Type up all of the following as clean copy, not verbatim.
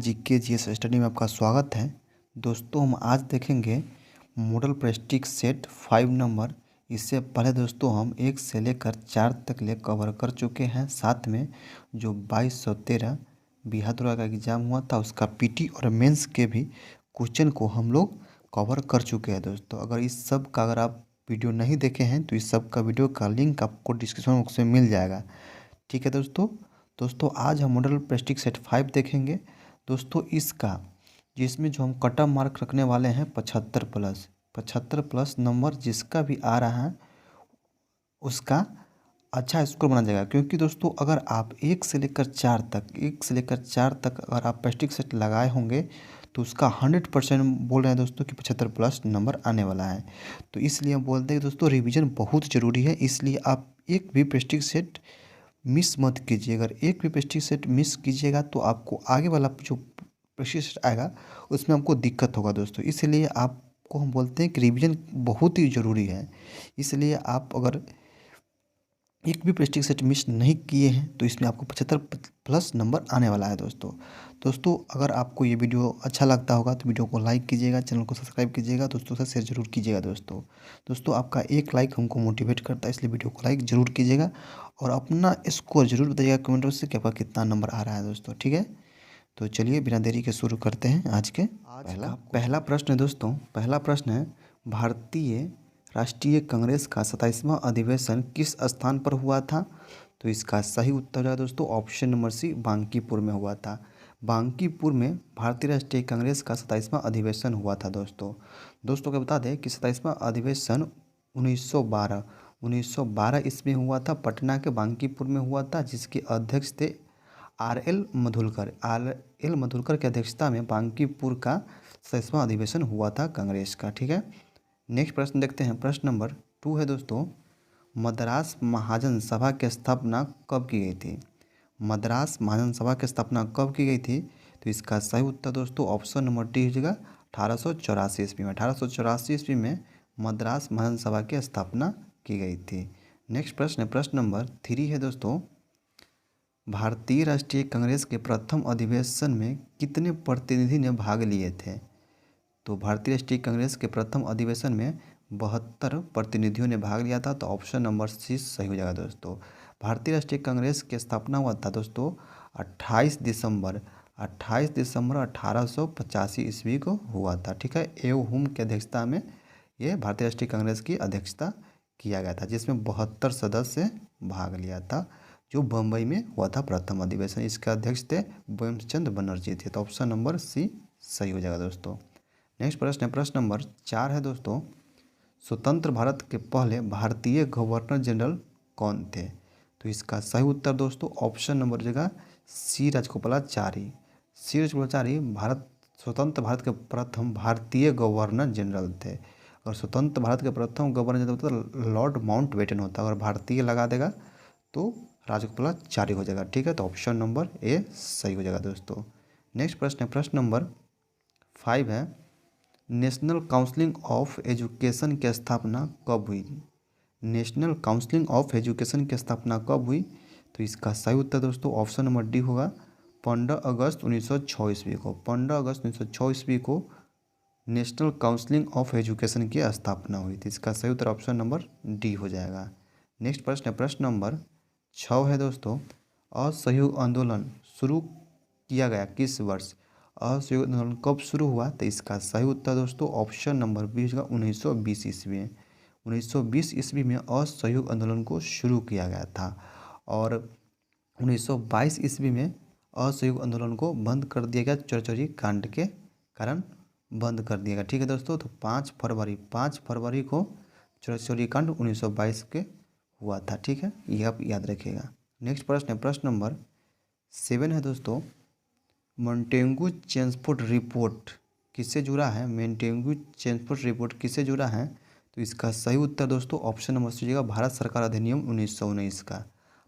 GK GS study में आपका स्वागत है। दोस्तों हम आज देखेंगे मॉडल प्रैक्टिस सेट 5 नंबर। इससे पहले दोस्तों हम 1 से लेकर 4 तक ले कवर कर चुके हैं। साथ में जो 2213 बिहार दौरा का एग्ज़ाम हुआ था उसका पीटी और मेंस के भी क्वेश्चन को हम लोग कवर कर चुके हैं। दोस्तों अगर आप वीडियो नहीं देखे हैं तो इस सब का वीडियो का लिंक आपको डिस्क्रिप्शन बॉक्स में मिल जाएगा। ठीक है दोस्तों आज हम मॉडल प्रैक्टिस सेट 5 देखेंगे। दोस्तों जिसमें जो हम कट ऑफ मार्क रखने वाले हैं 75 प्लस नंबर जिसका भी आ रहा है उसका अच्छा स्कोर बना जाएगा। क्योंकि दोस्तों अगर आप 1 से लेकर 4 तक अगर आप प्रैक्टिस सेट लगाए होंगे तो उसका 100% बोल रहे हैं दोस्तों कि 75 प्लस नंबर आने वाला है। तो इसलिए हम बोलते हैं दोस्तों रिवीजन बहुत ज़रूरी है। इसलिए आप एक भी प्रैक्टिस सेट मिस मत कीजिए। अगर एक भी प्रैक्टिस सेट मिस कीजिएगा तो आपको आगे वाला जो प्रैक्टिस सेट आएगा उसमें आपको दिक्कत होगा दोस्तों। इसलिए आपको हम बोलते हैं कि रिवीजन बहुत ही ज़रूरी है। इसलिए आप अगर एक भी प्रैक्टिस सेट मिस नहीं किए हैं तो इसमें आपको 75 प्लस नंबर आने वाला है दोस्तों अगर आपको ये वीडियो अच्छा लगता होगा तो वीडियो को लाइक कीजिएगा, चैनल को सब्सक्राइब कीजिएगा, दोस्तों से शेयर जरूर कीजिएगा। दोस्तों आपका एक लाइक हमको मोटिवेट करता है, इसलिए वीडियो को लाइक जरूर कीजिएगा और अपना स्कोर जरूर बताइएगा कमेंट बॉक्स से कि आपका कितना नंबर आ रहा है दोस्तों। ठीक है, तो चलिए बिना देरी के शुरू करते हैं। आज का पहला प्रश्न है दोस्तों। पहला प्रश्न है भारतीय राष्ट्रीय कांग्रेस का 27वां अधिवेशन किस स्थान पर हुआ था? तो इसका सही उत्तर है दोस्तों ऑप्शन नंबर सी, बांकीपुर में हुआ था। बांकीपुर में भारतीय राष्ट्रीय कांग्रेस का 27वां अधिवेशन हुआ था दोस्तों को बता दें कि 27वां अधिवेशन 1912 ईस्वी में हुआ था। पटना के बांकीपुर में हुआ था, जिसके अध्यक्ष थे आर एल मधुलकर की अध्यक्षता में बांकीपुर का 27वां अधिवेशन हुआ था कांग्रेस का। ठीक है, नेक्स्ट प्रश्न देखते हैं। प्रश्न नंबर 2 है दोस्तों, मद्रास महाजन सभा की स्थापना कब की गई थी? मद्रास महाजन सभा की स्थापना कब की गई थी? तो इसका सही उत्तर दोस्तों ऑप्शन नंबर डी हो जाएगा 1884 ईस्वी में। 1884 ईस्वी में मद्रास महाजन सभा की स्थापना की गई थी। नेक्स्ट प्रश्न है, प्रश्न नंबर 3 है दोस्तों, भारतीय राष्ट्रीय कांग्रेस के प्रथम अधिवेशन में कितने प्रतिनिधि ने भाग लिए थे? तो भारतीय राष्ट्रीय कांग्रेस के प्रथम अधिवेशन में 72 प्रतिनिधियों ने भाग लिया था। तो ऑप्शन नंबर सी सही हो जाएगा दोस्तों। भारतीय राष्ट्रीय कांग्रेस की स्थापना हुआ था दोस्तों 28 दिसंबर 1885 ईस्वी को हुआ था। ठीक है, एव हुम की अध्यक्षता में ये भारतीय राष्ट्रीय कांग्रेस की अध्यक्षता किया गया था, जिसमें 72 सदस्य भाग लिया था, जो बम्बई में हुआ था प्रथम अधिवेशन। इसके अध्यक्ष थे बंकिमचंद्र बनर्जी थे। तो ऑप्शन नंबर सी सही हो जाएगा दोस्तों। नेक्स्ट प्रश्न है, प्रश्न नंबर 4 है दोस्तों, स्वतंत्र भारत के पहले भारतीय गवर्नर जनरल कौन थे? तो इसका सही उत्तर दोस्तों ऑप्शन नंबर जगह सी राजगोपालाचारी। स्वतंत्र भारत के प्रथम भारतीय गवर्नर जनरल थे। और स्वतंत्र भारत के प्रथम गवर्नर जनरल होता तो लॉर्ड माउंटबेटन होता। अगर भारतीय लगा देगा तो राजगोपालाचारी हो जाएगा। ठीक है, तो ऑप्शन नंबर ए सही हो जाएगा दोस्तों। नेक्स्ट प्रश्न है, प्रश्न नंबर 5 है, नेशनल काउंसिल ऑफ एजुकेशन की स्थापना कब हुई? नेशनल काउंसिल ऑफ एजुकेशन की स्थापना कब हुई? तो इसका सही उत्तर दोस्तों ऑप्शन नंबर डी होगा 15 अगस्त 1906 ईस्वी को। 15 अगस्त 1906 ईस्वी को नेशनल काउंसिल ऑफ एजुकेशन की स्थापना हुई थी। इसका सही उत्तर ऑप्शन नंबर डी हो जाएगा। नेक्स्ट प्रश्न है, प्रश्न नंबर 6 है दोस्तों, असहयोग आंदोलन शुरू किया गया किस वर्ष? असहयोग आंदोलन कब शुरू हुआ? तो इसका सही उत्तर दोस्तों ऑप्शन नंबर बी होगा 1920 ईस्वी में। 1920 ईस्वी में असहयोग आंदोलन को शुरू किया गया था और 1922 ईस्वी में असहयोग आंदोलन को बंद कर दिया गया, चौरी कांड के कारण बंद कर दिया गया। ठीक है दोस्तों, तो 5 फरवरी को चौरी कांड 1922 के हुआ था। ठीक है, ये आप याद रखिएगा। नेक्स्ट प्रश्न है, प्रश्न नंबर 7 है दोस्तों, मॉन्टेग्यू चेम्सफोर्ड रिपोर्ट किससे जुड़ा है? मॉन्टेग्यू चेम्सफोर्ड रिपोर्ट किससे जुड़ा है? तो इसका सही उत्तर दोस्तों ऑप्शन नंबर सी होगा भारत सरकार अधिनियम 1919 का।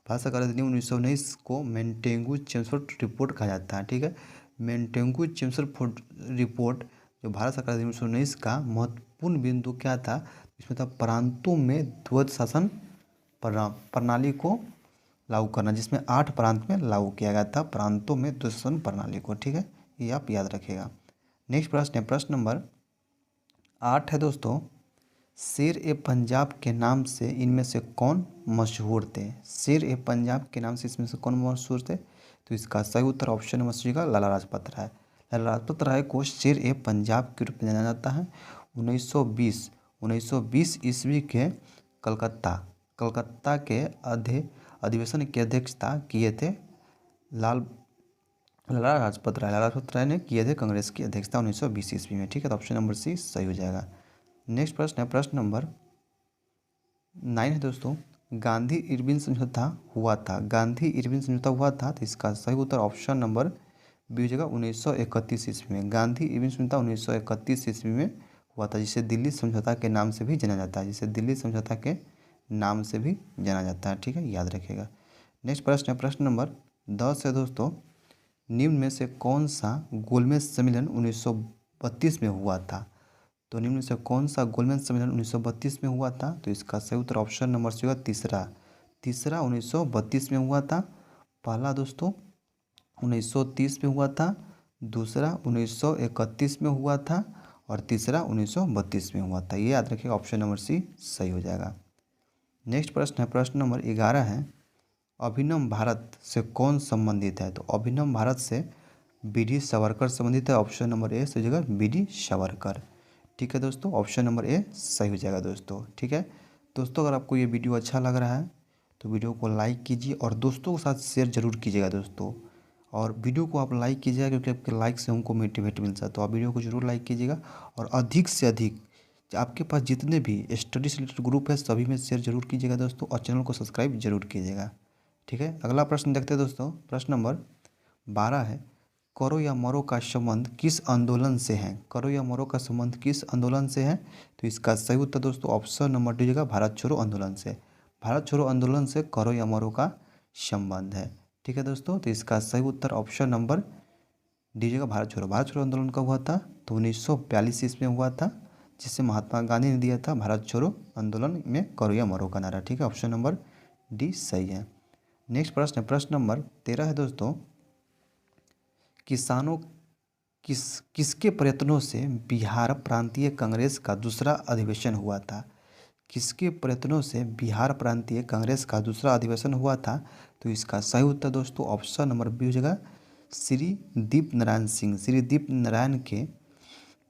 भारत सरकार अधिनियम 1919 को मॉन्टेग्यू चेम्सफोर्ड रिपोर्ट कहा जाता है। ठीक है, मॉन्टेग्यू चेम्सफोर्ड रिपोर्ट जो भारत सरकार अधिनियम 1919 का महत्वपूर्ण बिंदु क्या था? इसमें था प्रांतों में द्वैध शासन प्रणाली को लागू करना, जिसमें 8 प्रांत में लागू किया गया था प्रांतों में द्वैध शासन प्रणाली को। ठीक है, ये आप याद रखिएगा। नेक्स्ट प्रश्न है प्रश्न नंबर 8 है दोस्तों, शेर ए पंजाब के नाम से इनमें से कौन मशहूर थे। शेर ए पंजाब के नाम से इसमें से कौन मशहूर थे, तो इसका सही उत्तर ऑप्शन नंबर सी का लाला लाजपत राय। लाला लाजपत राय को शेर ए पंजाब के रूप में जाना जाता है। 1920 ईस्वी के कलकत्ता के अधिवेशन की अध्यक्षता किए थे लाला लाजपत राय। लाला लाजपत राय ने किए थे कांग्रेस की अध्यक्षता 1920 ईस्वी में। ठीक है, तो ऑप्शन नंबर सी सही हो जाएगा। नेक्स्ट प्रश्न है प्रश्न नंबर 9 है दोस्तों, गांधी इरविन समझौता हुआ था। गांधी इरविन समझौता हुआ था, तो इसका सही उत्तर ऑप्शन नंबर बी हो जाएगा 1931 ईस्वी में। गांधी इरविन समझौता 1931 ईस्वी में हुआ था, जिसे दिल्ली समझौता के नाम से भी जाना जाता है। जिसे दिल्ली समझौता के नाम से भी जाना जाता है। ठीक है, याद रखिएगा। नेक्स्ट प्रश्न है प्रश्न नंबर 10 है दोस्तों, निम्न में से कौन सा गोलमेज सम्मेलन 1932 में हुआ था। तो निम्न में से कौन सा गोलमेज सम्मेलन 1932 में हुआ था, तो इसका सही उत्तर ऑप्शन नंबर सी होगा तीसरा 1932 में हुआ था। पहला दोस्तों 1930 में हुआ था, दूसरा 1931 में हुआ था और तीसरा 1932 में हुआ था। ये याद रखिएगा, ऑप्शन नंबर सी सही हो जाएगा। नेक्स्ट प्रश्न है प्रश्न नंबर 11 है, अभिनव भारत से कौन संबंधित है। तो अभिनव भारत से बी.डी. सावरकर संबंधित है। ऑप्शन नंबर ए सही जगह बी.डी. सावरकर। ठीक है दोस्तों, ऑप्शन नंबर ए सही हो जाएगा दोस्तों। ठीक है दोस्तों, अगर आपको ये वीडियो अच्छा लग रहा है तो वीडियो को लाइक कीजिए और दोस्तों के साथ शेयर जरूर कीजिएगा दोस्तों। और वीडियो को आप लाइक कीजिएगा क्योंकि आपके लाइक से हमको मोटिवेट मिलता है। तो आप वीडियो को जरूर लाइक कीजिएगा और अधिक से अधिक आपके पास जितने भी स्टडी से रिलेटेड ग्रुप है सभी में शेयर जरूर कीजिएगा दोस्तों, और चैनल को सब्सक्राइब जरूर कीजिएगा। ठीक है, अगला प्रश्न देखते हैं दोस्तों। प्रश्न नंबर 12 है, करो या मरो का संबंध किस आंदोलन से है। करो या मरो का संबंध किस आंदोलन से है, तो इसका सही उत्तर दोस्तों ऑप्शन नंबर डी होगा भारत छोड़ो आंदोलन से। भारत छोड़ो आंदोलन से करो या मरो का संबंध है। ठीक है दोस्तों, तो इसका सही उत्तर ऑप्शन नंबर डी होगा भारत छोड़ो आंदोलन कब हुआ था, तो 1942 ईस्वी में हुआ था, जिसे महात्मा गांधी ने दिया था भारत छोड़ो आंदोलन में करो या मरो का नारा। ठीक है, ऑप्शन नंबर डी सही है। नेक्स्ट प्रश्न है प्रश्न नंबर 13 है दोस्तों, किसके प्रयत्नों से बिहार प्रांतीय कांग्रेस का दूसरा अधिवेशन हुआ था। किसके प्रयत्नों से बिहार प्रांतीय कांग्रेस का दूसरा अधिवेशन हुआ था, तो इसका सही उत्तर दोस्तों ऑप्शन नंबर बी हो जाएगा श्री दीप नारायण सिंह। श्री दीप नारायण के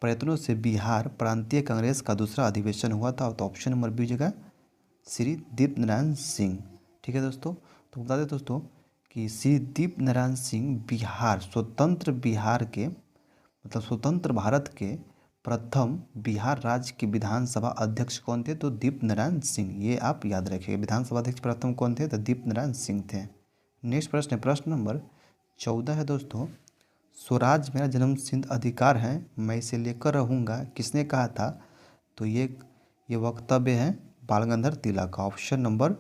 प्रयत्नों से बिहार प्रांतीय कांग्रेस का दूसरा अधिवेशन हुआ था, तो ऑप्शन नंबर बी हो जाएगा श्री दीप नारायण सिंह। ठीक है दोस्तों, तो बता दें दोस्तों कि श्री दीप नारायण सिंह स्वतंत्र बिहार के मतलब स्वतंत्र भारत के प्रथम बिहार राज्य के विधानसभा अध्यक्ष कौन थे, तो दीप नारायण सिंह। ये आप याद रखिएगा, विधानसभा अध्यक्ष प्रथम कौन थे, तो दीप नारायण सिंह थे। नेक्स्ट प्रश्न है प्रश्न नंबर 14 है दोस्तों, स्वराज मेरा जन्म सिद्ध अधिकार है, मैं इसे लेकर रहूँगा, किसने कहा था, तो ये वक्तव्य है बाल गंगाधर तिलक का। ऑप्शन नंबर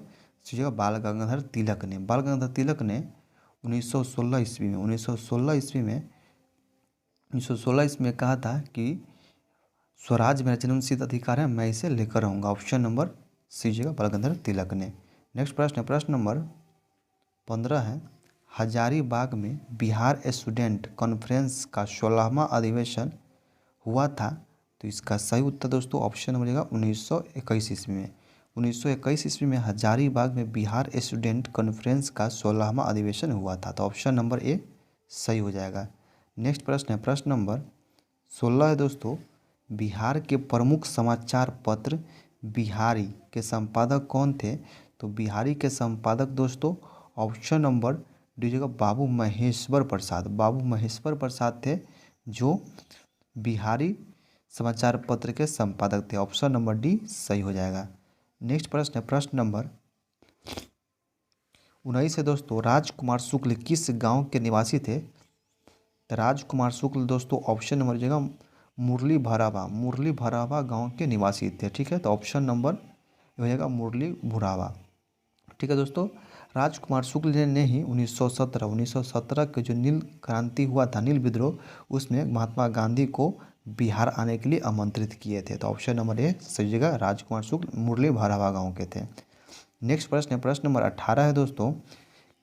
सी बाल गंगाधर तिलक ने। बाल गंगाधर तिलक ने 1916 ईस्वी में कहा था कि स्वराज मेरा जन्म सिद्ध अधिकार है, मैं इसे लेकर रहूँगा। ऑप्शन नंबर सी जगह बाल गंगाधर तिलक ने। नेक्स्ट प्रश्न है प्रश्न नंबर 15 है, हजारीबाग में बिहार स्टूडेंट कॉन्फ्रेंस का 16वां अधिवेशन हुआ था, तो इसका सही उत्तर दोस्तों ऑप्शन नंबर जाएगा 1921 ईस्वी में। 1921 ईस्वी में हजारीबाग में बिहार स्टूडेंट कॉन्फ्रेंस का 16वां अधिवेशन हुआ था, तो ऑप्शन नंबर ए सही हो जाएगा। नेक्स्ट प्रश्न है प्रश्न नंबर 16 है दोस्तों, बिहार के प्रमुख समाचार पत्र बिहारी के संपादक कौन थे, तो बिहारी के संपादक दोस्तों ऑप्शन नंबर डी जगह बाबू महेश्वर प्रसाद। बाबू महेश्वर प्रसाद थे जो बिहारी समाचार पत्र के संपादक थे। ऑप्शन नंबर डी सही हो जाएगा। नेक्स्ट प्रश्न है प्रश्न नंबर 19 है दोस्तों, राजकुमार शुक्ल किस गांव के निवासी थे। राजकुमार शुक्ल दोस्तों ऑप्शन नंबर जगह मुरली भरावा गांव के निवासी थे। ठीक है, तो ऑप्शन नंबर हो जाएगा मुरली भरावा। ठीक है दोस्तों, राजकुमार शुक्ल ने ही 1917 के जो नील क्रांति हुआ था, नील विद्रोह, उसमें महात्मा गांधी को बिहार आने के लिए आमंत्रित किए थे। तो ऑप्शन नंबर ए सही जगह राजकुमार शुक्ल मुरली भरावा गांव के थे। नेक्स्ट प्रश्न है प्रश्न नंबर 18 है दोस्तों,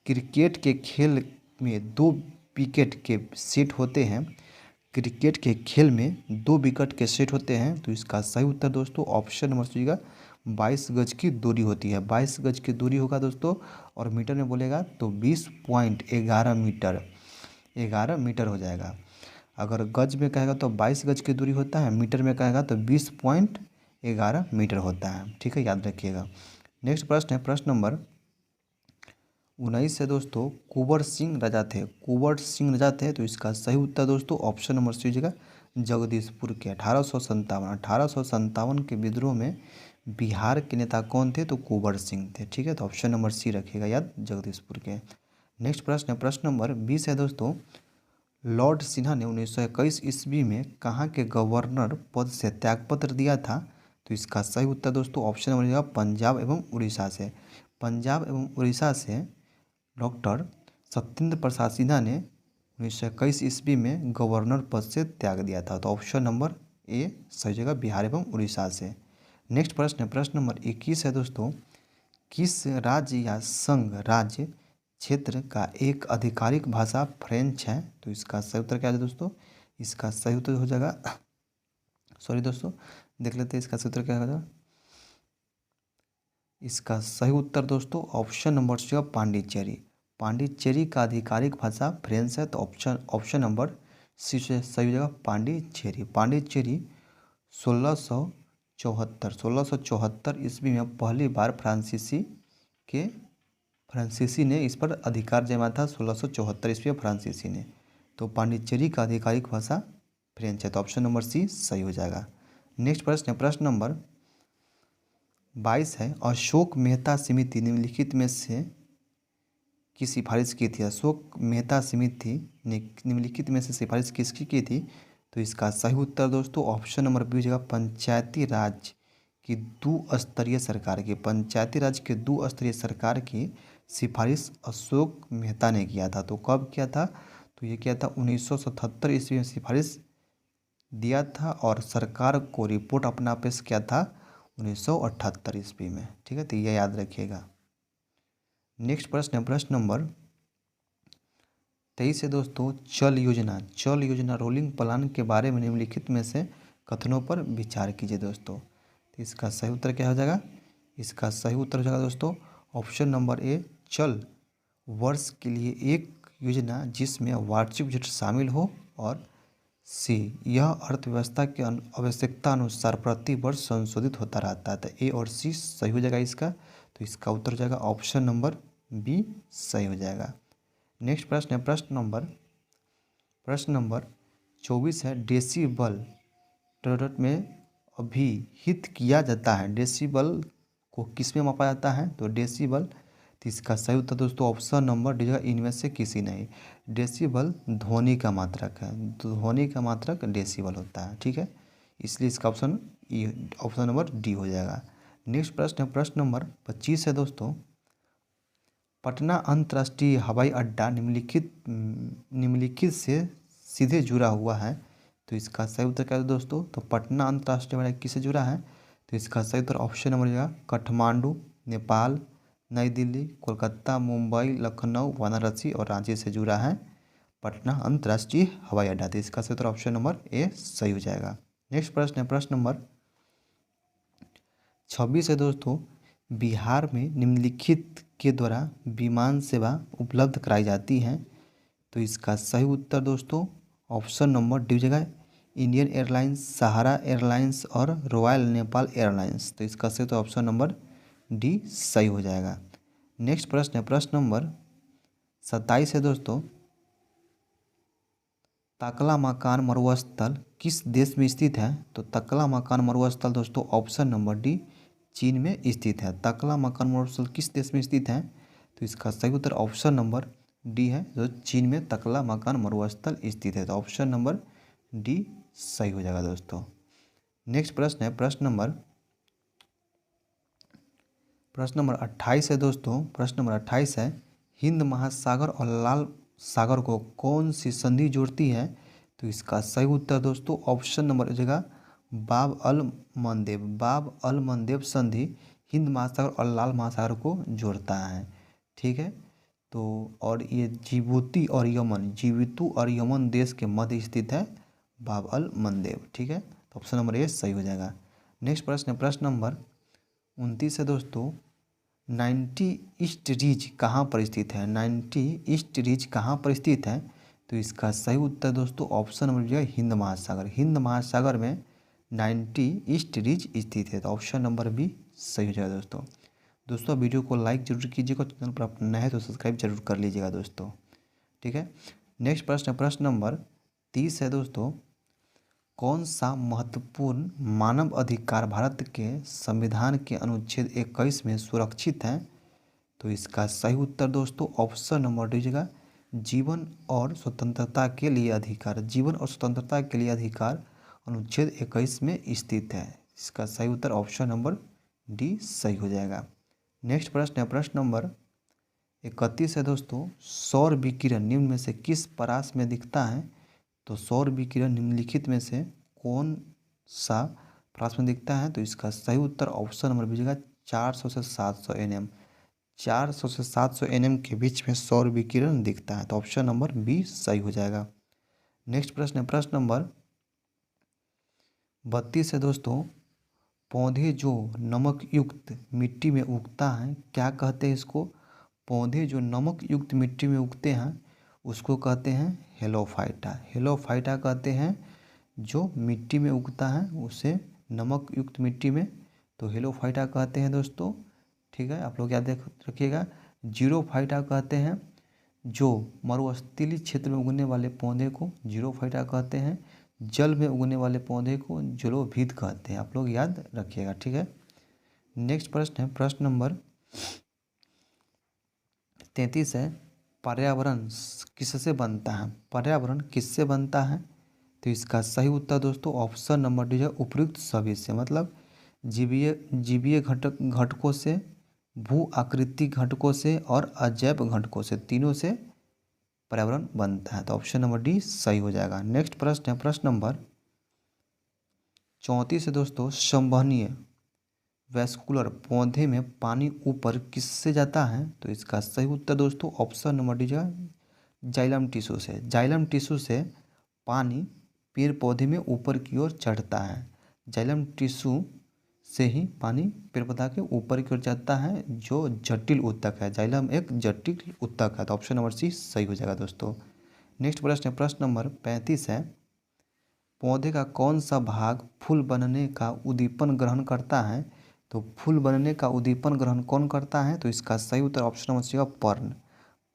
क्रिकेट के खेल में 2 विकेट के सेट होते हैं, क्रिकेट के खेल में 2 विकेट के सेट होते हैं? तो इसका सही उत्तर दोस्तों ऑप्शन नंबर सी होगा 22 गज की दूरी होती है। 22 गज की दूरी होगा दोस्तों, और मीटर में बोलेगा तो 20.11 मीटर, 11 मीटर हो जाएगा। अगर गज में कहेगा तो 22 गज की दूरी होता है, मीटर में कहेगा तो 20.11 मीटर होता है। ठीक है, याद रखिएगा। नेक्स्ट प्रश्न है प्रश्न नंबर 19 है दोस्तों। कुंवर सिंह राजा थे, कुंवर सिंह राजा थे, तो इसका सही उत्तर दोस्तों ऑप्शन नंबर सी हो जाएगा जगदीशपुर के। 1857 के विद्रोह में बिहार के नेता कौन थे? तो कुंवर सिंह थे। ठीक है, तो ऑप्शन नंबर सी रखिएगा याद, जगदीशपुर के। नेक्स्ट प्रश्न है प्रश्न नंबर 20 है दोस्तों। लॉर्ड सिन्हा ने 1921 ईस्वी में कहाँ के गवर्नर पद से त्यागपत्र दिया था? तो इसका सही उत्तर दोस्तों ऑप्शन नंबर होगा पंजाब एवं उड़ीसा से। पंजाब एवं उड़ीसा से डॉक्टर सत्येंद्र प्रसाद सिन्हा ने 1921 ईस्वी में गवर्नर पद से त्याग दिया था। तो ऑप्शन नंबर ए सही जगह, बिहार एवं उड़ीसा से। नेक्स्ट प्रश्न है प्रश्न नंबर 21 है दोस्तों। किस राज्य या संघ राज्य क्षेत्र का एक आधिकारिक भाषा फ्रेंच है? तो इसका सही उत्तर क्या है दोस्तों? इसका सही उत्तर हो जाएगा, सॉरी दोस्तों, देख लेते हैं इसका सही उत्तर क्या होगा। इसका सही उत्तर दोस्तों ऑप्शन नंबर सी होगा पांडिचेरी। पांडिचेरी का आधिकारिक भाषा फ्रेंच है, तो ऑप्शन नंबर सी से सही हो जाएगा पांडिचेरी। पांडिचेरी 1674 ईस्वी में पहली बार फ्रांसीसी ने इस पर अधिकार जमाया था। 1674 ईस्वी में फ्रांसीसी ने। तो पांडिचेरी का आधिकारिक भाषा फ्रेंच है, तो ऑप्शन नंबर सी सही हो जाएगा। नेक्स्ट प्रश्न है प्रश्न नंबर 22 है। अशोक मेहता समिति निम्नलिखित में से की सिफारिश की थी? अशोक मेहता समिति ने निम्नलिखित में से सिफारिश किसकी की थी? तो इसका सही उत्तर दोस्तों ऑप्शन नंबर बी हो जाएगा पंचायती राज की 2 स्तरीय सरकार की। पंचायती राज के 2 स्तरीय सरकार की सिफारिश अशोक मेहता ने किया था। तो कब किया था? तो ये किया था 1977 ईस्वी में सिफारिश दिया था, और सरकार को रिपोर्ट अपना पेश किया था 1978 ईस्वी में। ठीक है, तो ये याद रखिएगा। नेक्स्ट प्रश्न है प्रश्न नंबर 23 है दोस्तों। चल योजना रोलिंग प्लान के बारे में निम्नलिखित में से कथनों पर विचार कीजिए दोस्तों। तो इसका सही उत्तर क्या हो जाएगा? इसका सही उत्तर हो जाएगा दोस्तों ऑप्शन नंबर ए चल वर्ष के लिए एक योजना जिसमें वार्षिक बजट शामिल हो, और सी यह अर्थव्यवस्था के आवश्यकता अनुसार प्रति वर्ष संशोधित होता रहता है। तो ए और सी सही हो जाएगा इसका। तो इसका उत्तर हो जाएगा ऑप्शन नंबर बी सही हो जाएगा। नेक्स्ट प्रश्न है प्रश्न नंबर 24 है। डेसिबल यूनिट में अभिहित किया जाता है। डेसिबल को किस में मापा जाता है? तो डेसिबल, तो इसका सही उत्तर दोस्तों ऑप्शन नंबर डी होगा इनमें से किसी नहीं। डेसिबल ध्वनि का मात्रक है, ध्वनि का मात्रक डेसिबल होता है। ठीक है, इसलिए इसका ऑप्शन नंबर डी हो जाएगा। नेक्स्ट प्रश्न है प्रश्न नंबर 25 है दोस्तों। पटना अंतर्राष्ट्रीय हवाई अड्डा निम्नलिखित से सीधे जुड़ा हुआ है। तो इसका सही उत्तर क्या है दोस्तों? तो पटना अंतर्राष्ट्रीय हवाई अड्डा किससे जुड़ा है? तो इसका सही उत्तर ऑप्शन नंबर होगा काठमांडू, नेपाल, नई दिल्ली, कोलकाता, मुंबई, लखनऊ, वाराणसी और रांची से जुड़ा है पटना अंतर्राष्ट्रीय हवाई अड्डा। तो इसका सही उत्तर ऑप्शन नंबर ए सही हो जाएगा। नेक्स्ट प्रश्न है प्रश्न नंबर 26 है दोस्तों। बिहार में निम्नलिखित के द्वारा विमान सेवा उपलब्ध कराई जाती है। तो इसका सही उत्तर दोस्तों ऑप्शन नंबर डी हो जाएगा इंडियन एयरलाइंस, सहारा एयरलाइंस और रॉयल नेपाल एयरलाइंस। तो इसका सही उत्तर ऑप्शन नंबर डी सही हो जाएगा। नेक्स्ट प्रश्न है प्रश्न नंबर 27 है दोस्तों। तकला-मकान मरुस्थल किस देश में स्थित है? तो तकला-मकान मरुस्थल दोस्तों ऑप्शन नंबर डी चीन में स्थित है। तकला-मकान मरुस्थल किस देश में स्थित है? तो इसका सही उत्तर ऑप्शन नंबर डी है, जो चीन में तकला-मकान मरुस्थल स्थित है। तो ऑप्शन नंबर डी सही हो जाएगा दोस्तों। नेक्स्ट प्रश्न है प्रश्न नंबर 28 है दोस्तों। प्रश्न नंबर 28 है। हिंद महासागर और लाल सागर को कौन सी संधि जोड़ती है? तो इसका सही उत्तर दोस्तों ऑप्शन नंबर हो जाएगा बाब अल मंदेब संधि हिंद महासागर और लाल महासागर को जोड़ता है। ठीक है, तो और ये जिबूती और यमन देश के मध्य स्थित है बाब अल मंदेब। ठीक है, तो ऑप्शन नंबर ए सही हो जाएगा। नेक्स्ट प्रश्न है प्रश्न नंबर 29 है दोस्तों, 90 ईस्ट रिज कहाँ पर स्थित है? 90 ईस्ट रिज कहाँ पर स्थित है? तो इसका सही उत्तर दोस्तों ऑप्शन नंबर जो है हिंद महासागर। हिंद महासागर में 90 ईस्ट रिज स्थित है, तो ऑप्शन नंबर बी सही हो जाएगा दोस्तों। दोस्तों वीडियो को लाइक जरूर कीजिएगा, चैनल पर आप नए हैं तो सब्सक्राइब जरूर कर लीजिएगा दोस्तों। ठीक है, नेक्स्ट प्रश्न प्रश्न नंबर 30 है दोस्तों, कौन सा महत्वपूर्ण मानव अधिकार भारत के संविधान के अनुच्छेद 21 में सुरक्षित है? तो इसका सही उत्तर दोस्तों ऑप्शन नंबर दीजिएगा, जीवन और स्वतंत्रता के लिए अधिकार। जीवन और स्वतंत्रता के लिए अधिकार अनुच्छेद 21 में स्थित है। इसका सही उत्तर ऑप्शन नंबर डी सही हो जाएगा। नेक्स्ट प्रश्न है प्रश्न नंबर 31 है दोस्तों, सौर विकिरण निम्न में से किस परास में दिखता है? तो सौर विकिरण निम्नलिखित में से कौन सा परास में दिखता है? तो इसका सही उत्तर ऑप्शन नंबर दीजिएगा 400 से 700 nm। 400 से 700 nm के बीच में सौर विकिरण दिखता है, तो ऑप्शन नंबर बी सही हो जाएगा। नेक्स्ट प्रश्न है प्रश्न नंबर 32 है दोस्तों, पौधे जो नमक युक्त मिट्टी में उगता है क्या कहते हैं इसको? पौधे जो नमक युक्त मिट्टी में उगते हैं उसको कहते हैं हेलोफाइटा। हेलोफाइटा कहते हैं जो मिट्टी में उगता है उसे नमक युक्त मिट्टी में, तो हेलोफाइटा कहते हैं दोस्तों। ठीक है, आप लोग याद रखिएगा। जीरोफाइटा कहते हैं जो मरुस्थलीय क्षेत्र में उगने वाले पौधे को जीरोफाइटा कहते हैं। जल में उगने वाले पौधे को जलोभिद कहते हैं, आप लोग याद रखिएगा। ठीक है, नेक्स्ट प्रश्न है प्रश्न नंबर 33 है, पर्यावरण किससे बनता है? पर्यावरण किससे बनता है? तो इसका सही उत्तर दोस्तों ऑप्शन नंबर डी है उपयुक्त सभी से, मतलब जीवीय घटकों से, भू आकृतिक घटकों से और अजैव घटकों से, तीनों से पर्यावरण बनता है, तो ऑप्शन नंबर डी सही हो जाएगा। नेक्स्ट प्रश्न है प्रश्न नंबर 34 है दोस्तों, संवहनीय वैस्कुलर पौधे में पानी ऊपर किससे जाता है? तो इसका सही उत्तर दोस्तों option number D xylem tissue से। जाइलम टिश्यू से पानी पेड़ पौधे में ऊपर की ओर चढ़ता है। जाइलम टिश्यू से ही पानी पेड़ पौधा के ऊपर की ओर जाता है, जो जटिल ऊतक है। जाइलम एक जटिल ऊतक है, तो ऑप्शन नंबर सी सही हो जाएगा दोस्तों। नेक्स्ट प्रश्न है प्रश्न नंबर 35 है, पौधे का कौन सा भाग फूल बनने का उद्दीपन ग्रहण करता है? तो फूल बनने का उद्दीपन ग्रहण कौन करता है? तो इसका सही उत्तर ऑप्शन नंबर सी का पर्ण।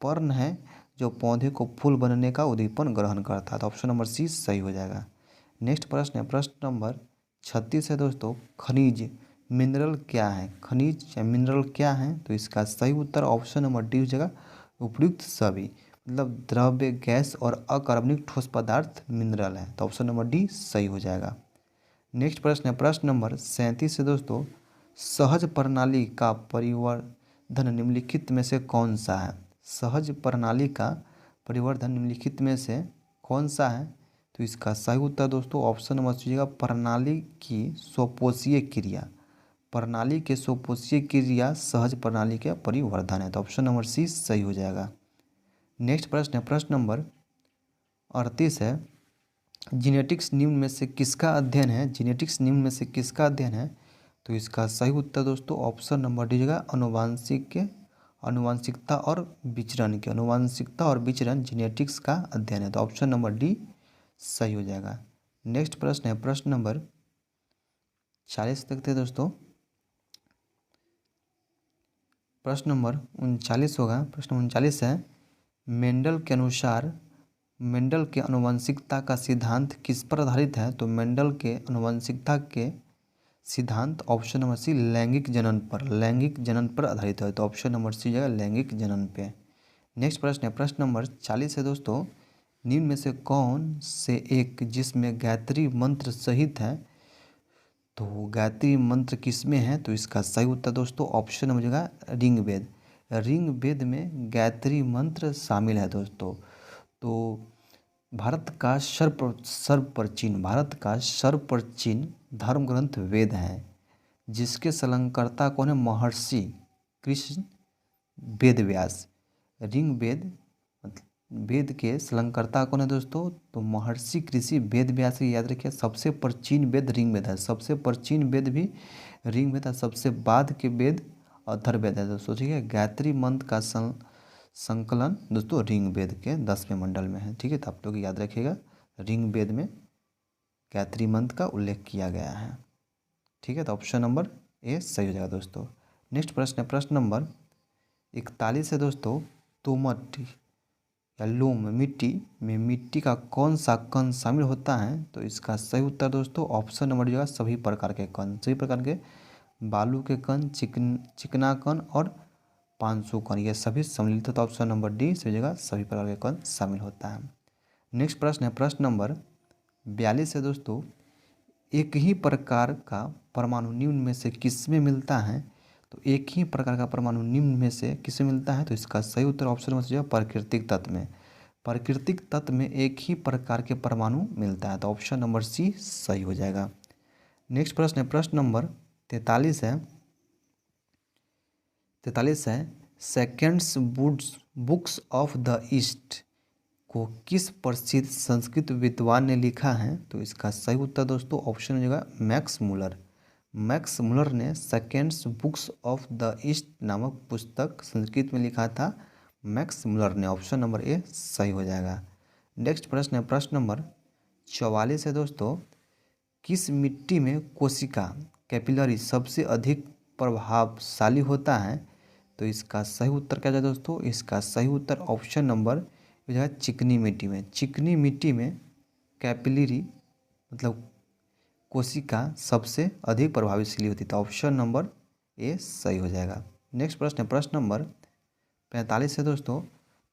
पर्ण है जो पौधे को फूल बनने का उद्दीपन ग्रहण करता है, तो ऑप्शन नंबर सी सही हो जाएगा। नेक्स्ट प्रश्न है प्रश्न नंबर 36 है दोस्तों, खनिज मिनरल क्या है? खनिज या मिनरल क्या है? तो इसका सही उत्तर ऑप्शन नंबर डी हो जाएगा उपयुक्त सभी, मतलब द्रव्य, गैस और अकार्बनिक ठोस पदार्थ मिनरल है, तो ऑप्शन नंबर डी सही हो जाएगा। नेक्स्ट प्रश्न है प्रश्न नंबर 37 है दोस्तों, सहज प्रणाली का परिवर्धन निम्नलिखित में से कौन सा है? सहज प्रणाली का परिवर्धन निम्नलिखित में से कौन सा है? तो इसका सही उत्तर दोस्तों ऑप्शन नंबर सी प्रणाली की स्वपोषीय क्रिया। प्रणाली के स्वपोषीय क्रिया सहज प्रणाली के परिवर्धन है, तो ऑप्शन नंबर सी सही हो जाएगा। नेक्स्ट प्रश्न है प्रश्न नंबर 38 है, जीनेटिक्स निम्न में से किसका अध्ययन है? जीनेटिक्स निम्न में से किसका अध्ययन है? तो इसका सही उत्तर दोस्तों ऑप्शन नंबर डी होगा अनुवांशिकता और विचरण के। अनुवांशिकता और विचरण जीनेटिक्स का अध्ययन है, तो ऑप्शन नंबर डी सही हो जाएगा। नेक्स्ट प्रश्न है प्रश्न नंबर 40 देखते हैं दोस्तों। प्रश्न नंबर 39 होगा। प्रश्न 39 है, मेंडल के अनुसार मेंडल के आनुवंशिकता का सिद्धांत किस पर आधारित है? तो मेंडल के आनुवंशिकता के सिद्धांत ऑप्शन नंबर सी लैंगिक जनन पर, लैंगिक जनन पर आधारित है, तो ऑप्शन नंबर सी जाएगा लैंगिक जनन पे। नेक्स्ट प्रश्न है प्रश्न नंबर 40 है दोस्तों, निम्न में से कौन से एक जिसमें गायत्री मंत्र सहित है? तो गायत्री मंत्र किस में है? तो इसका सही उत्तर दोस्तों ऑप्शन नंबर जाएगा ऋग्वेद। ऋग्वेद में गायत्री मंत्र शामिल है दोस्तों। तो भारत का सर्वप्राचीन धर्म ग्रंथ वेद है, जिसके संकलनकर्ता कौन है? महर्षि कृष्ण वेद व्यास। ऋग्वेद वेद के शलंकर्ता कौन है दोस्तों? तो महर्षि कृषि वेद व्यास। याद रखिए, सबसे प्राचीन वेद ऋग्वेद है, सबसे प्राचीन वेद भी ऋग्वेद है, सबसे बाद के वेद अथर्ववेद है दोस्तों। ठीक है, गायत्री मंत्र का संकलन दोस्तों ऋग्वेद के 10वें मंडल में है। ठीक है, तो आप लोग याद रखिएगा, ऋग्वेद में गायत्री मंत्र का उल्लेख किया गया है। ठीक है, तो ऑप्शन नंबर ए सही हो जाएगा दोस्तों। नेक्स्ट प्रश्न है प्रश्न नंबर 41 है दोस्तों। दोमट या लोम मिट्टी में मिट्टी का कौन सा कण शामिल होता है? तो इसका सही उत्तर दोस्तों ऑप्शन नंबर जो है सभी प्रकार के कण, सभी प्रकार के बालू के कण, चिकना कण और पांचू कण, ये सभी सम्मिलित होता है। ऑप्शन नंबर डी सही जगह सभी प्रकार के कण शामिल होता है। नेक्स्ट प्रश्न है प्रश्न नंबर 42 है दोस्तों। एक ही प्रकार का परमाणु निम्न में से किसमें मिलता है? तो एक ही प्रकार का परमाणु निम्न में से किसमें मिलता है? तो इसका सही उत्तर ऑप्शन नंबर जो है प्राकृतिक तत्व में। प्राकृतिक तत्व में एक ही प्रकार के परमाणु मिलता है, तो ऑप्शन नंबर सी सही हो जाएगा। नेक्स्ट प्रश्न है प्रश्न नंबर 43 है। 43 है, seconds books of the east को किस प्रसिद्ध संस्कृत विद्वान ने लिखा है? तो इसका सही उत्तर दोस्तों ऑप्शन हो जाएगा मैक्स मुलर। मैक्स मुलर ने seconds books of the east नामक पुस्तक संस्कृत में लिखा था, मैक्स मुलर ने। ऑप्शन नंबर ए सही हो जाएगा। नेक्स्ट प्रश्न है प्रश्न नंबर 44 है दोस्तों। किस मिट्टी में कोशिका कैपिलरी सबसे अधिक प्रभावशाली होता है? तो इसका सही उत्तर क्या है दोस्तों? इसका सही उत्तर ऑप्शन नंबर जो है चिकनी मिट्टी में। चिकनी मिट्टी में कैपिलरी मतलब कोशिका सबसे अधिक प्रभावशाली होती है, तो ऑप्शन नंबर ए सही हो जाएगा। नेक्स्ट प्रश्न है प्रश्न नंबर 45 है दोस्तों।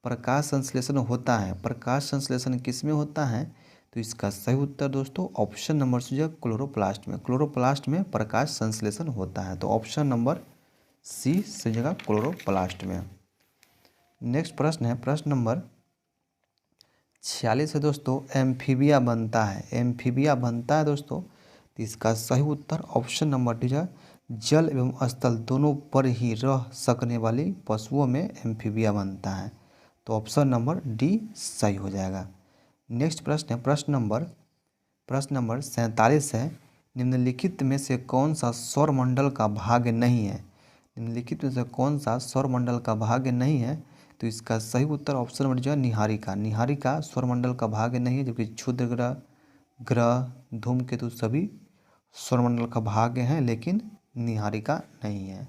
प्रकाश संश्लेषण होता है, प्रकाश संश्लेषण किस में होता है? तो इसका सही उत्तर दोस्तों ऑप्शन नंबर जो है क्लोरोप्लास्ट में। क्लोरोप्लास्ट में प्रकाश संश्लेषण होता है, तो ऑप्शन नंबर सी सही जगह क्लोरोप्लास्ट में। नेक्स्ट प्रश्न है प्रश्न नंबर 46 है दोस्तों। एम्फीबिया बनता है, एम्फीबिया बनता है दोस्तों, तो इसका सही उत्तर ऑप्शन नंबर डी है जल एवं स्थल दोनों पर ही रह सकने वाली पशुओं में एम्फीबिया बनता है, तो ऑप्शन नंबर डी सही हो जाएगा। नेक्स्ट प्रश्न है प्रश्न नंबर 47 है। निम्नलिखित में से कौन सा सौरमंडल का भाग नहीं है? निम्नलिखित में से कौन सा सौरमंडल का भाग नहीं है? तो इसका सही उत्तर ऑप्शन नंबर जो है निहारिका। निहारिका सौरमंडल का भाग नहीं है, जबकि क्षुद्र ग्रह धूमकेतु सभी सौरमंडल का भाग हैं, लेकिन निहारिका नहीं है,